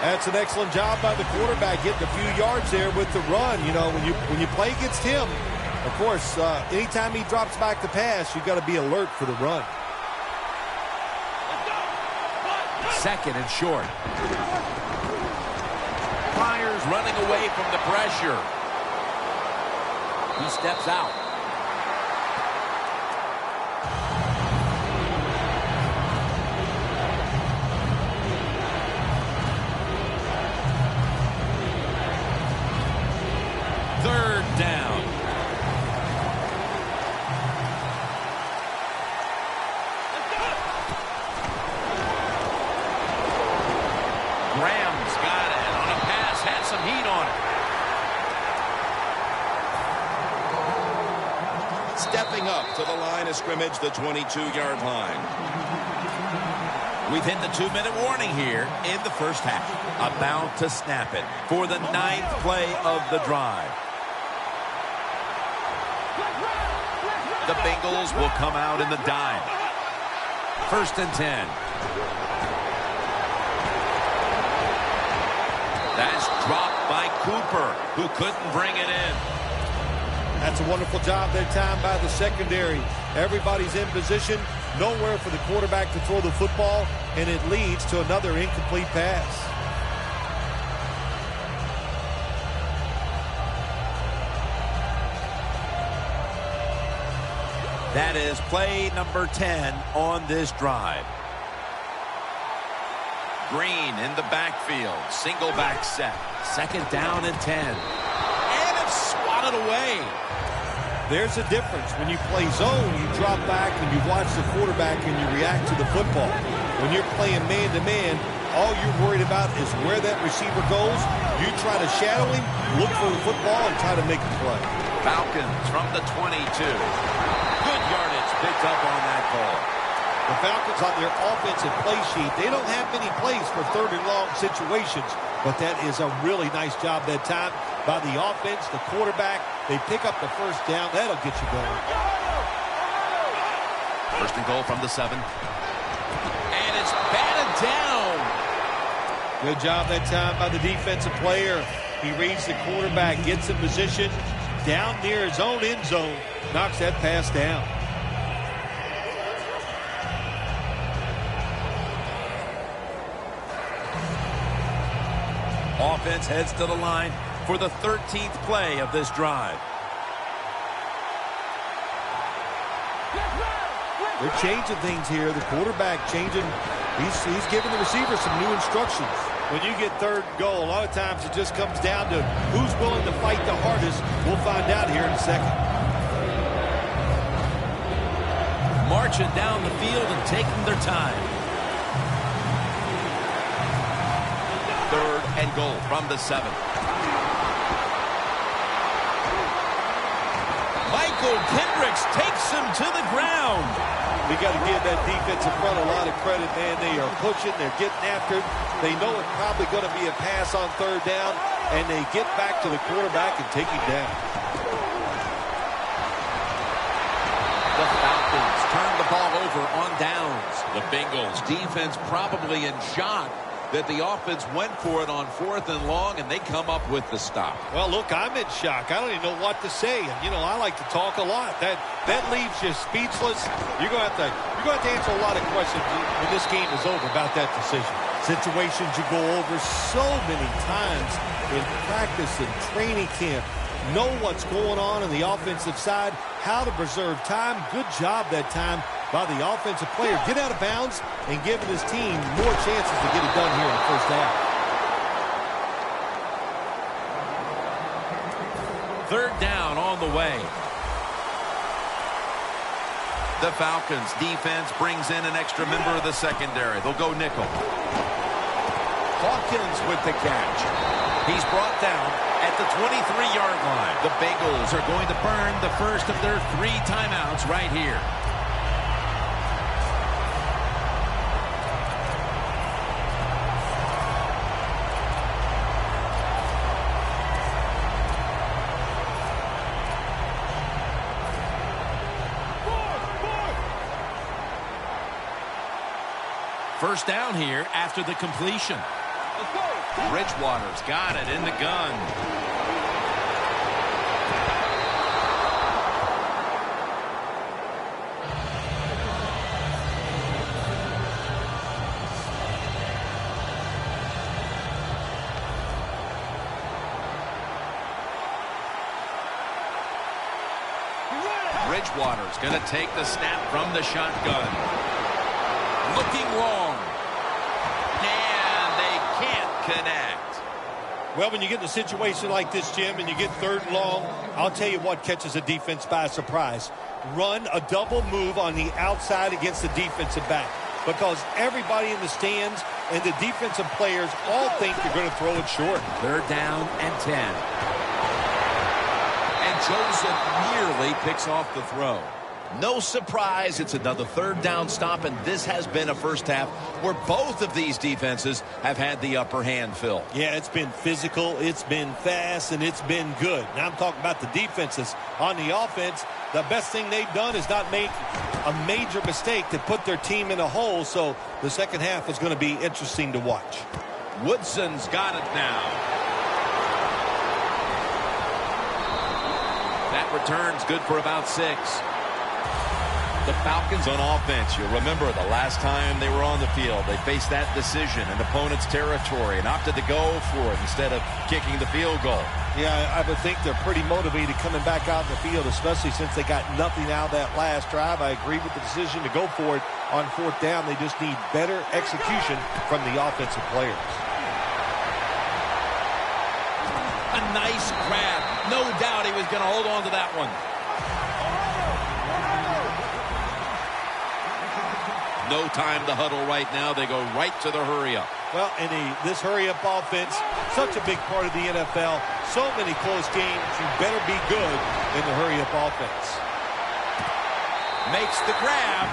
That's an excellent job by the quarterback, getting a few yards there with the run. You know, when you play against him, of course, anytime he drops back to pass, you've got to be alert for the run. 2nd and short. Myers running away from the pressure. He steps out. Third down. Graham's got it. On a pass, had some heat on it. Stepping up to the line of scrimmage, the 22-yard line. We've hit the 2-minute warning here in the first half. About to snap it for the 9th play of the drive. The Bengals will come out in the dime. 1st and 10. That's dropped by Cooper, who couldn't bring it in. That's a wonderful job that time by the secondary. Everybody's in position, nowhere for the quarterback to throw the football, and it leads to another incomplete pass. That is play number 10 on this drive. Green in the backfield. Single back set. 2nd down and 10. And it's swatted away. There's a difference. When you play zone, you drop back and you watch the quarterback and you react to the football. When you're playing man-to-man, all you're worried about is where that receiver goes. You try to shadow him, look for the football, and try to make a play. Falcons from the 22. Good yardage picked up on that call. The Falcons on their offensive play sheet, they don't have many plays for 3rd and long situations, but that is a really nice job that time by the offense, the quarterback. They pick up the 1st down. That'll get you going. 1st and goal from the 7. And it's batted down. Good job that time by the defensive player. He reads the quarterback, gets in position, down near his own end zone, knocks that pass down. Offense heads to the line for the 13th play of this drive. They're changing things here. The quarterback changing. He's giving the receiver some new instructions. When you get 3rd and goal, a lot of times it just comes down to who's willing to fight the hardest. We'll find out here in a second. Marching down the field and taking their time. 3rd and goal from the 7. Michael Kendricks takes him to the ground. We got to give that defensive front a lot of credit, man. They are pushing. They're getting after it. They know it's probably going to be a pass on 3rd down, and they get back to the quarterback and take him down. The Falcons turn the ball over on downs. The Bengals defense probably in shock that the offense went for it on 4th and long, and they come up with the stop. Well, look, I'm in shock. I don't even know what to say. And, you know, I like to talk a lot. That leaves you speechless. You're going to have to answer a lot of questions when this game is over about that decision. Situations you go over so many times in practice and training camp. Know what's going on the offensive side, how to preserve time. Good job that time by the offensive player. Get out of bounds and giving his team more chances to get it done here in the first half. 3rd down on the way. The Falcons defense brings in an extra member of the secondary. They'll go nickel. Hawkins with the catch. He's brought down at the 23-yard line. The Bengals are going to burn the first of their 3 timeouts right here. First down here after the completion. Bridgewater's got it in the gun. Bridgewater's going to take the snap from the shotgun. Looking long. And they can't connect. Well, when you get in a situation like this, Jim, and you get 3rd and long, I'll tell you what catches a defense by surprise. Run a double move on the outside against the defensive back, because everybody in the stands and the defensive players all think you're going to throw it short. 3rd down and 10. And Joseph nearly picks off the throw. No surprise, it's another 3rd down stop, and this has been a first half where both of these defenses have had the upper hand, Phil. Yeah, it's been physical, it's been fast, and it's been good. Now I'm talking about the defenses. On the offense, the best thing they've done is not make a major mistake to put their team in a hole, so the second half is going to be interesting to watch. Woodson's got it now. That return's good for about 6. The Falcons on offense. You'll remember the last time they were on the field, they faced that decision in opponent's territory and opted to go for it instead of kicking the field goal. Yeah, I would think they're pretty motivated coming back out in the field, especially since they got nothing out of that last drive. I agree with the decision to go for it on 4th down. They just need better execution from the offensive players. A nice grab. No doubt he was going to hold on to that one. No time to huddle right now. They go right to the hurry-up. Well, and this hurry-up offense, such a big part of the NFL. So many close games. You better be good in the hurry-up offense. Makes the grab.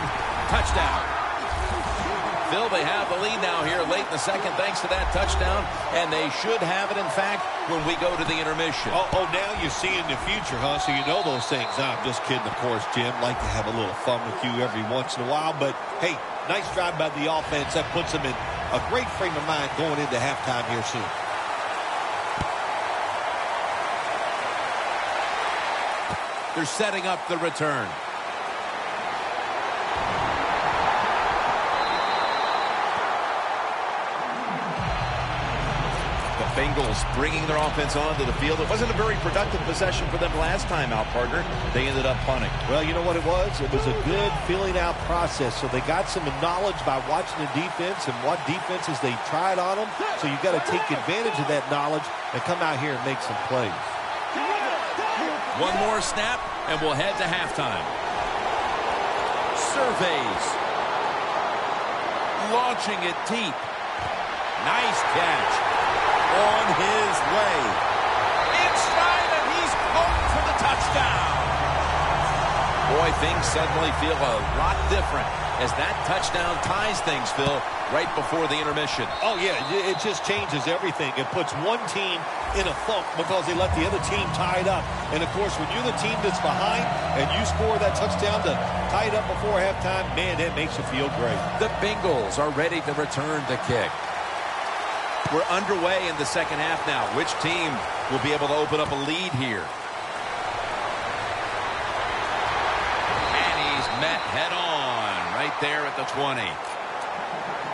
Touchdown. Phil, they have the lead now here late in the second thanks to that touchdown, and they should have it, in fact, when we go to the intermission. Oh, now you're seeing the future, huh? So you know those things. No, I'm just kidding, of course, Jim. Like to have a little fun with you every once in a while, but hey, nice drive by the offense. That puts them in a great frame of mind going into halftime here soon. They're setting up the return. Bengals bringing their offense onto the field. It wasn't a very productive possession for them last time out, partner. They ended up punting. Well, you know what it was? It was a good filling out process. So they got some knowledge by watching the defense and what defenses they tried on them. So you got to take advantage of that knowledge and come out here and make some plays. One more snap, and we'll head to halftime. Surveys. Launching it deep. Nice catch. On his way. Inside, and he's home for the touchdown. Boy, things suddenly feel a lot different as that touchdown ties things, Phil, right before the intermission. Oh, yeah, it just changes everything. It puts one team in a funk because they let the other team tie it up. And, of course, when you're the team that's behind and you score that touchdown to tie it up before halftime, man, that makes you feel great. The Bengals are ready to return the kick. We're underway in the second half now. Which team will be able to open up a lead here? And he's met head on right there at the 20.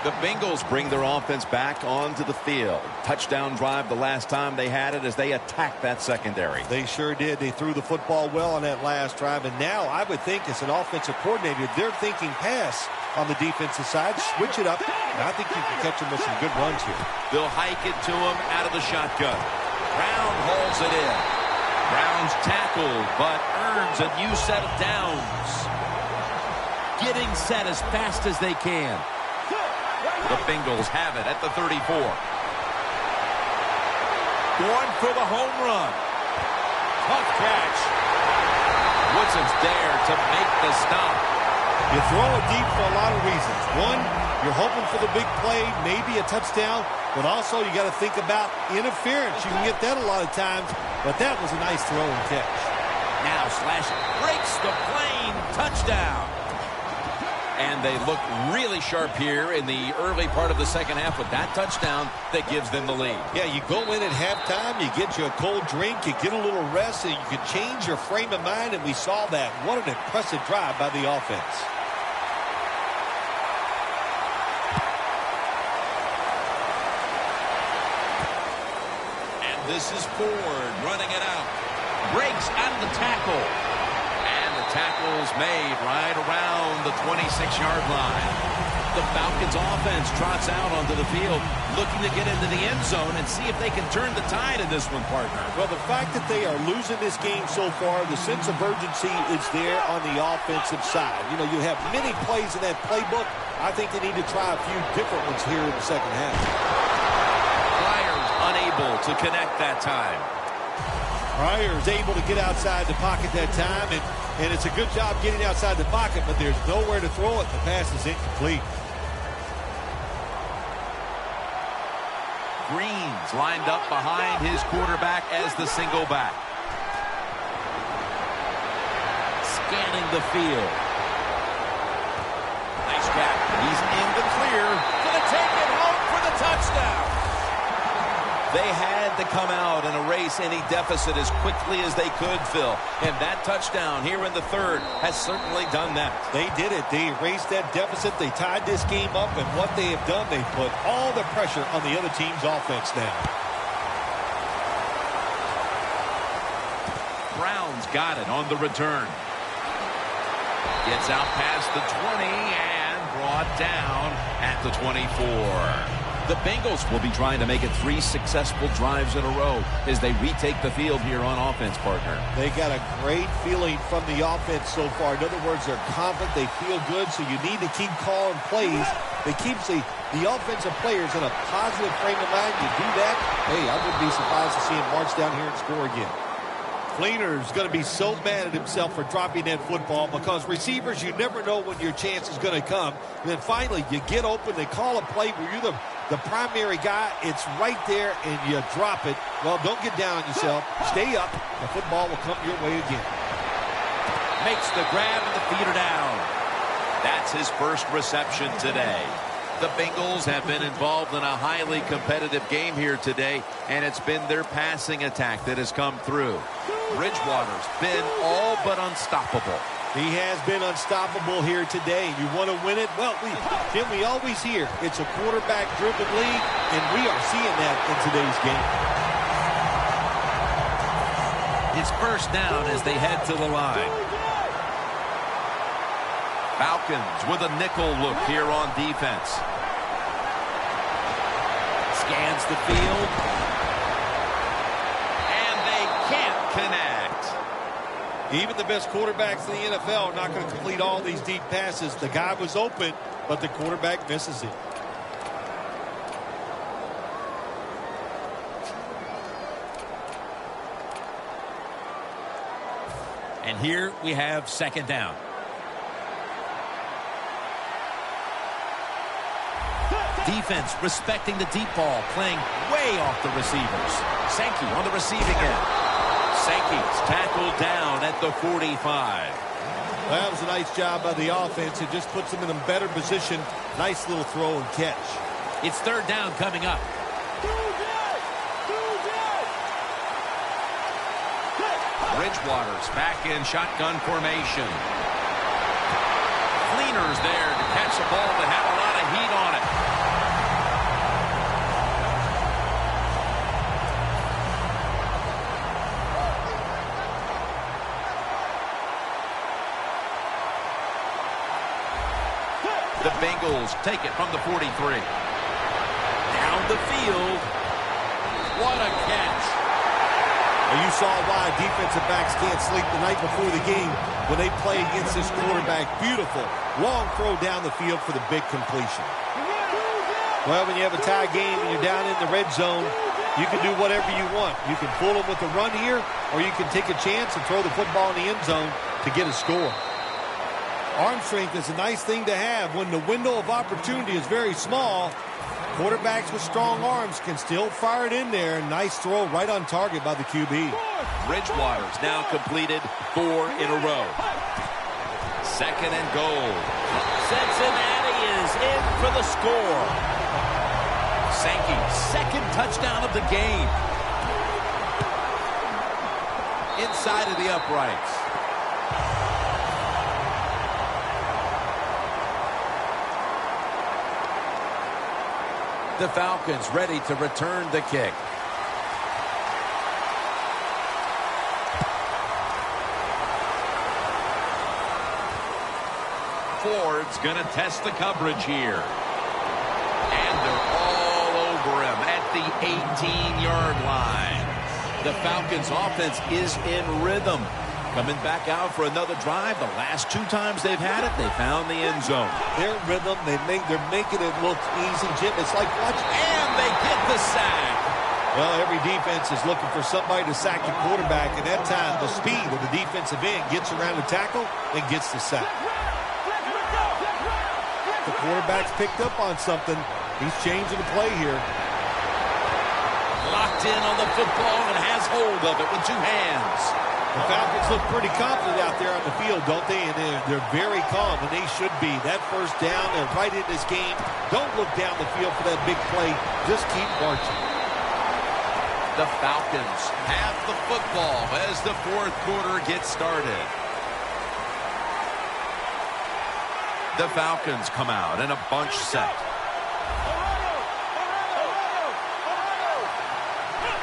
The Bengals bring their offense back onto the field. Touchdown drive the last time they had it as they attacked that secondary. They sure did. They threw the football well on that last drive. And now I would think as an offensive coordinator, they're thinking pass on the defensive side. Switch it up. And I think you can catch them with some good runs here. They'll hike it to him out of the shotgun. Brown hauls it in. Brown's tackled, but earns a new set of downs. Getting set as fast as they can. The Bengals have it at the 34. Going for the home run. Tough catch. Woodson's there to make the stop. You throw it deep for a lot of reasons. One, you're hoping for the big play, maybe a touchdown, but also you got to think about interference. You can get that a lot of times, but that was a nice throw and catch. Now Slash breaks the plane. Touchdown. And they look really sharp here in the early part of the second half with that touchdown that gives them the lead. Yeah, you go in at halftime, you get you a cold drink, you get a little rest, and you can change your frame of mind, and we saw that. What an impressive drive by the offense. And this is Ford running it out. Breaks out of the tackle. And the tackle's made right around the 26-yard line. The Falcons offense trots out onto the field, looking to get into the end zone and see if they can turn the tide in this one, partner. Well, the fact that they are losing this game so far, the sense of urgency is there on the offensive side. You know, you have many plays in that playbook. I think they need to try a few different ones here in the second half. Myers unable to connect that time. Pryor is able to get outside the pocket that time, and it's a good job getting outside the pocket, but there's nowhere to throw it. The pass is incomplete. Green's lined up behind his quarterback as the single back. Scanning the field. Nice catch. He's in the clear. Gonna take it home for the touchdown. They had to come out and erase any deficit as quickly as they could, Phil. And that touchdown here in the third has certainly done that. They did it. They erased that deficit. They tied this game up. And what they have done, they put all the pressure on the other team's offense now. Brown's got it on the return. Gets out past the 20 and brought down at the 24. The Bengals will be trying to make it 3 successful drives in a row as they retake the field here on offense, partner. They got a great feeling from the offense so far. In other words, they're confident, they feel good, so you need to keep calling plays. It keeps the offensive players in a positive frame of mind. You do that, hey, I wouldn't be surprised to see him march down here and score again. Fleener's going to be so mad at himself for dropping that football because receivers, you never know when your chance is going to come. And then finally, you get open, they call a play where you're the primary guy. It's right there, and you drop it. Well, don't get down on yourself. Stay up. The football will come your way again. Makes the grab and the feeder down. That's his first reception today. The Bengals have been involved in a highly competitive game here today, and it's been their passing attack that has come through. Bridgewater's been all but unstoppable. He has been unstoppable here today. You want to win it? Well, Jim, we always hear it's a quarterback-driven league, and we are seeing that in today's game. It's first down as they head to the line. Falcons with a nickel look here on defense. Scans the field. And they can't connect. Even the best quarterbacks in the NFL are not going to complete all these deep passes. The guy was open, but the quarterback misses it. And here we have second down. Defense respecting the deep ball, playing way off the receivers. Sankey on the receiving end. Sankey's tackled down at the 45. Well, that was a nice job by the offense. It just puts them in a better position. Nice little throw and catch. It's third down coming up. Bridgewater's back in shotgun formation. Fleener's there to catch the ball that had a lot of heat on it. The Bengals take it from the 43. Down the field. What a catch. Well, you saw why defensive backs can't sleep the night before the game when they play against this quarterback. Beautiful. Long throw down the field for the big completion. Well, when you have a tie game and you're down in the red zone, you can do whatever you want. You can fool them with the run here, or you can take a chance and throw the football in the end zone to get a score. Arm strength is a nice thing to have when the window of opportunity is very small. Quarterbacks with strong arms can still fire it in there. Nice throw right on target by the QB. Bridgewater's now completed 4 in a row. Second and goal. Cincinnati is in for the score. Sankey's second touchdown of the game. Inside of the uprights. The Falcons ready to return the kick. Ford's going to test the coverage here. And they're all over him at the 18-yard line. The Falcons' offense is in rhythm. Coming back out for another drive. The last 2 times they've had it, they found the end zone. Their rhythm, they're making it look easy, Jim. It's like watch. And they get the sack. Well, every defense is looking for somebody to sack the quarterback, and that time the speed of the defensive end gets around the tackle and gets the sack. The quarterback's picked up on something. He's changing the play here. Locked in on the football and has hold of it with 2 hands. The Falcons look pretty confident out there on the field, don't they? And they're very calm, and they should be. That first down, they're right in this game. Don't look down the field for that big play. Just keep marching. The Falcons have the football as the 4th quarter gets started. The Falcons come out in a bunch set.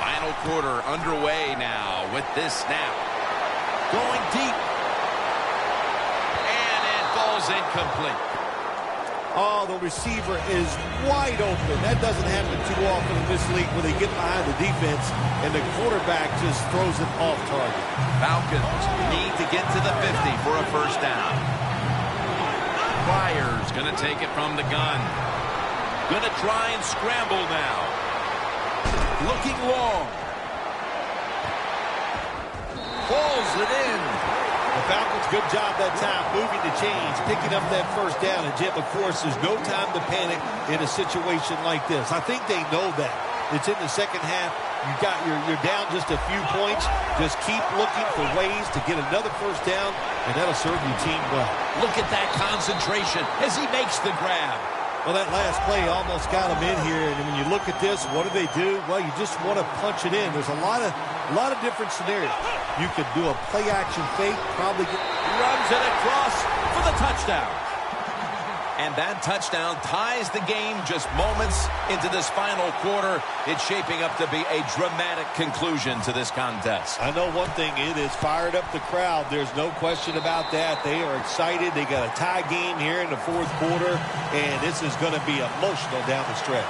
Final quarter underway now with this snap. Going deep. And it falls incomplete. Oh, the receiver is wide open. That doesn't happen too often in this league where they get behind the defense and the quarterback just throws it off target. Falcons need to get to the 50 for a first down. Pryor's going to take it from the gun. Going to try and scramble now. Looking long. Falls it in. The Falcons, good job that time moving the chains, picking up that first down. And Jim, of course, there's no time to panic in a situation like this. I think they know that. It's in the second half. You're down just a few points. Just keep looking for ways to get another first down, and that'll serve your team well. Look at that concentration as he makes the grab. Well, that last play almost got him in here, and when you look at this, what do? Well, you just want to punch it in. There's a lot of different scenarios. You could do a play-action fake, probably runs it across for the touchdown. And that touchdown ties the game just moments into this final quarter. It's shaping up to be a dramatic conclusion to this contest. I know one thing, it has fired up the crowd. There's no question about that. They are excited. They got a tie game here in the 4th quarter, and this is going to be emotional down the stretch.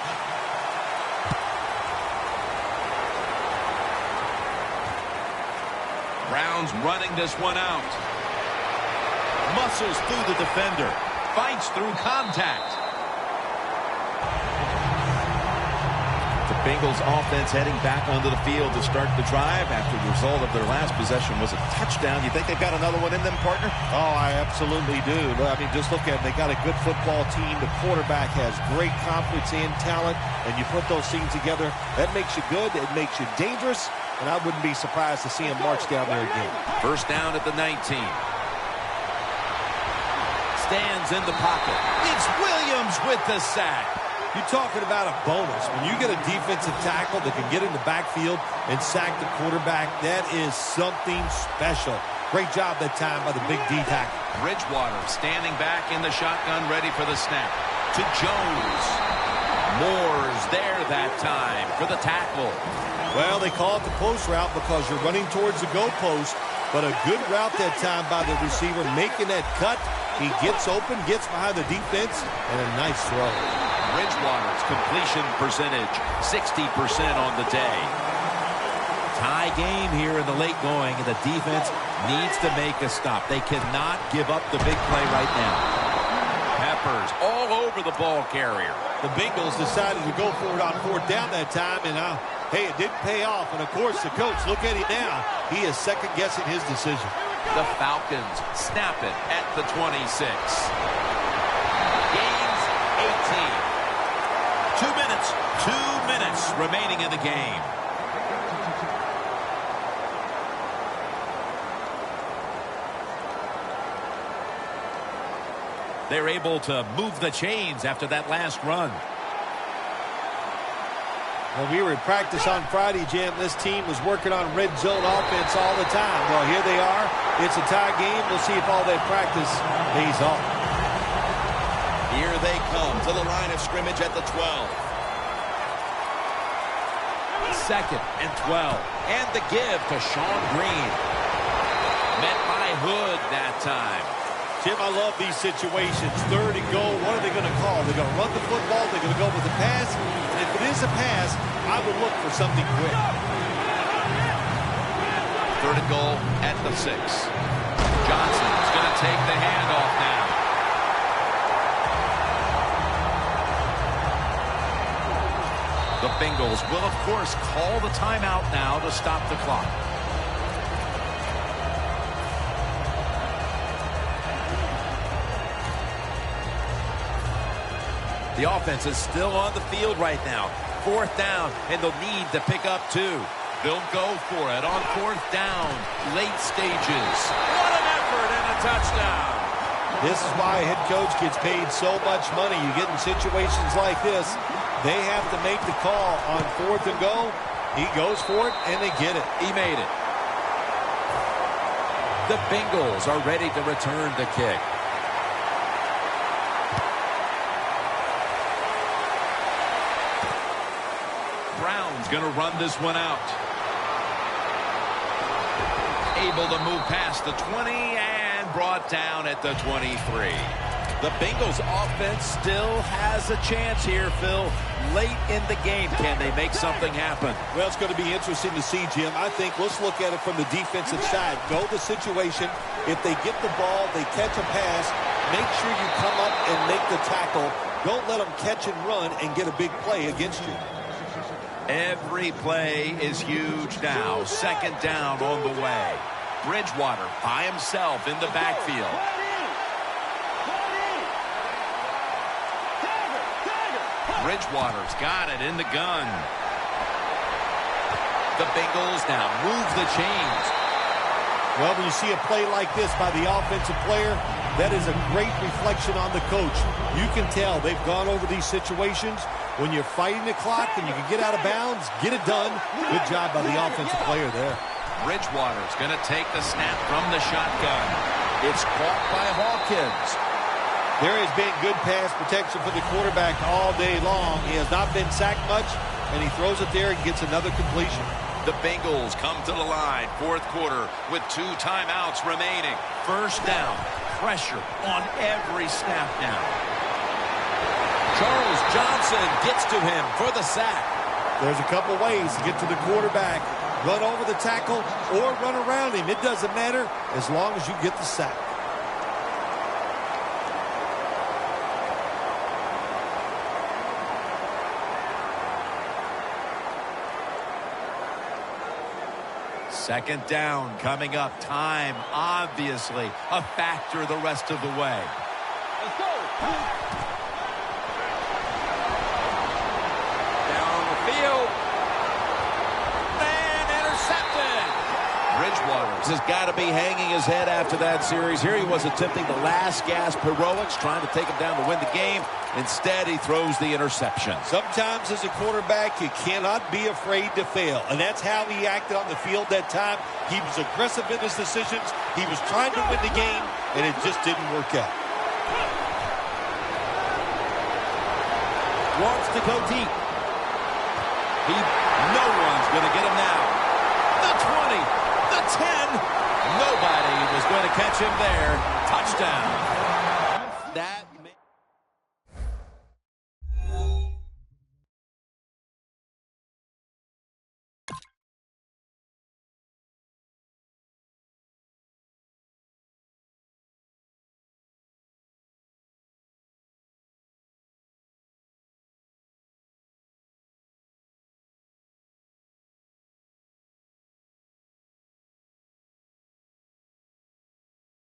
Browns running this one out. Muscles through the defender. Fights through contact. The Bengals offense heading back onto the field to start the drive after the result of their last possession was a touchdown. You think they've got another one in them, partner? Oh, I absolutely do. I mean, just look at it. They got a good football team. The quarterback has great confidence and talent, and you put those things together, that makes you good. It makes you dangerous, and I wouldn't be surprised to see him march down there again. First down at the 19. Stands in the pocket. It's Williams with the sack. You're talking about a bonus. When you get a defensive tackle that can get in the backfield and sack the quarterback, that is something special. Great job that time by the big D tackle. Bridgewater standing back in the shotgun, ready for the snap. To Jones. Moore's there that time for the tackle. Well, they call it the post route because you're running towards the goalpost, but a good route that time by the receiver, making that cut. He gets open, gets behind the defense, and a nice throw. Bridgewater's completion percentage, 60% on the day. Tie game here in the late going, and the defense needs to make a stop. They cannot give up the big play right now. Peppers all over the ball carrier. The Bengals decided to go for it on 4th down that time, and hey, it didn't pay off. And, of course, the coach, look at him now. He is second-guessing his decision. The Falcons snap it at the 26. Gains 18. 2 minutes remaining in the game. They're able to move the chains after that last run. When we were in practice on Friday, Jim, this team was working on red zone offense all the time. Well, here they are. It's a tie game. We'll see if all that practice pays off. Here they come to the line of scrimmage at the 12. 2nd and 12. And the give to Sean Green. Met by Hood that time. Jim, I love these situations. 3rd and goal. What are they going to call? They're going to run the football. They're going to go with the pass. And if it is a pass, I would look for something quick. 3rd and goal at the 6. Johnson's going to take the handoff now. The Bengals will, of course, call the timeout now to stop the clock. The offense is still on the field right now. 4th down, and they'll need to pick up 2. They'll go for it on 4th down, late stages. What an effort and a touchdown. This is why a head coach gets paid so much money. You get in situations like this, they have to make the call on 4th and goal. He goes for it, and they get it. He made it. The Bengals are ready to return the kick. Brown's going to run this one out. Able to move past the 20 and brought down at the 23. The Bengals offense still has a chance here, Phil. Late in the game, can they make something happen? Well, it's going to be interesting to see, Jim. I think let's look at it from the defensive side. Know the situation. If they get the ball, they catch a pass, make sure you come up and make the tackle. Don't let them catch and run and get a big play against you. Every play is huge now. 2nd down on the way. Bridgewater by himself in the backfield. Bridgewater's got it in the gun. The Bengals now move the chains. Well, when you see a play like this by the offensive player, that is a great reflection on the coach. You can tell they've gone over these situations. When you're fighting the clock and you can get out of bounds, get it done. Good job by the offensive player there. Bridgewater's going to take the snap from the shotgun. It's caught by Hawkins. There has been good pass protection for the quarterback all day long. He has not been sacked much, and he throws it there and gets another completion. The Bengals come to the line, 4th quarter, with 2 timeouts remaining. 1st down, pressure on every snap now. Charles Johnson gets to him for the sack. There's a couple ways to get to the quarterback. Run over the tackle or run around him. It doesn't matter as long as you get the sack. Second down coming up. Time, obviously, a factor the rest of the way. Let's go. Down the field. And intercepted. Bridgewater has got to be hanging his head after that series. Here he was attempting the last gasp heroics, trying to take him down to win the game. Instead, he throws the interception. Sometimes as a quarterback, you cannot be afraid to fail. And that's how he acted on the field that time. He was aggressive in his decisions. He was trying to win the game, and it just didn't work out. Wants to go deep. No one's going to get him now. The 20, the 10. Nobody was going to catch him there. Touchdown. That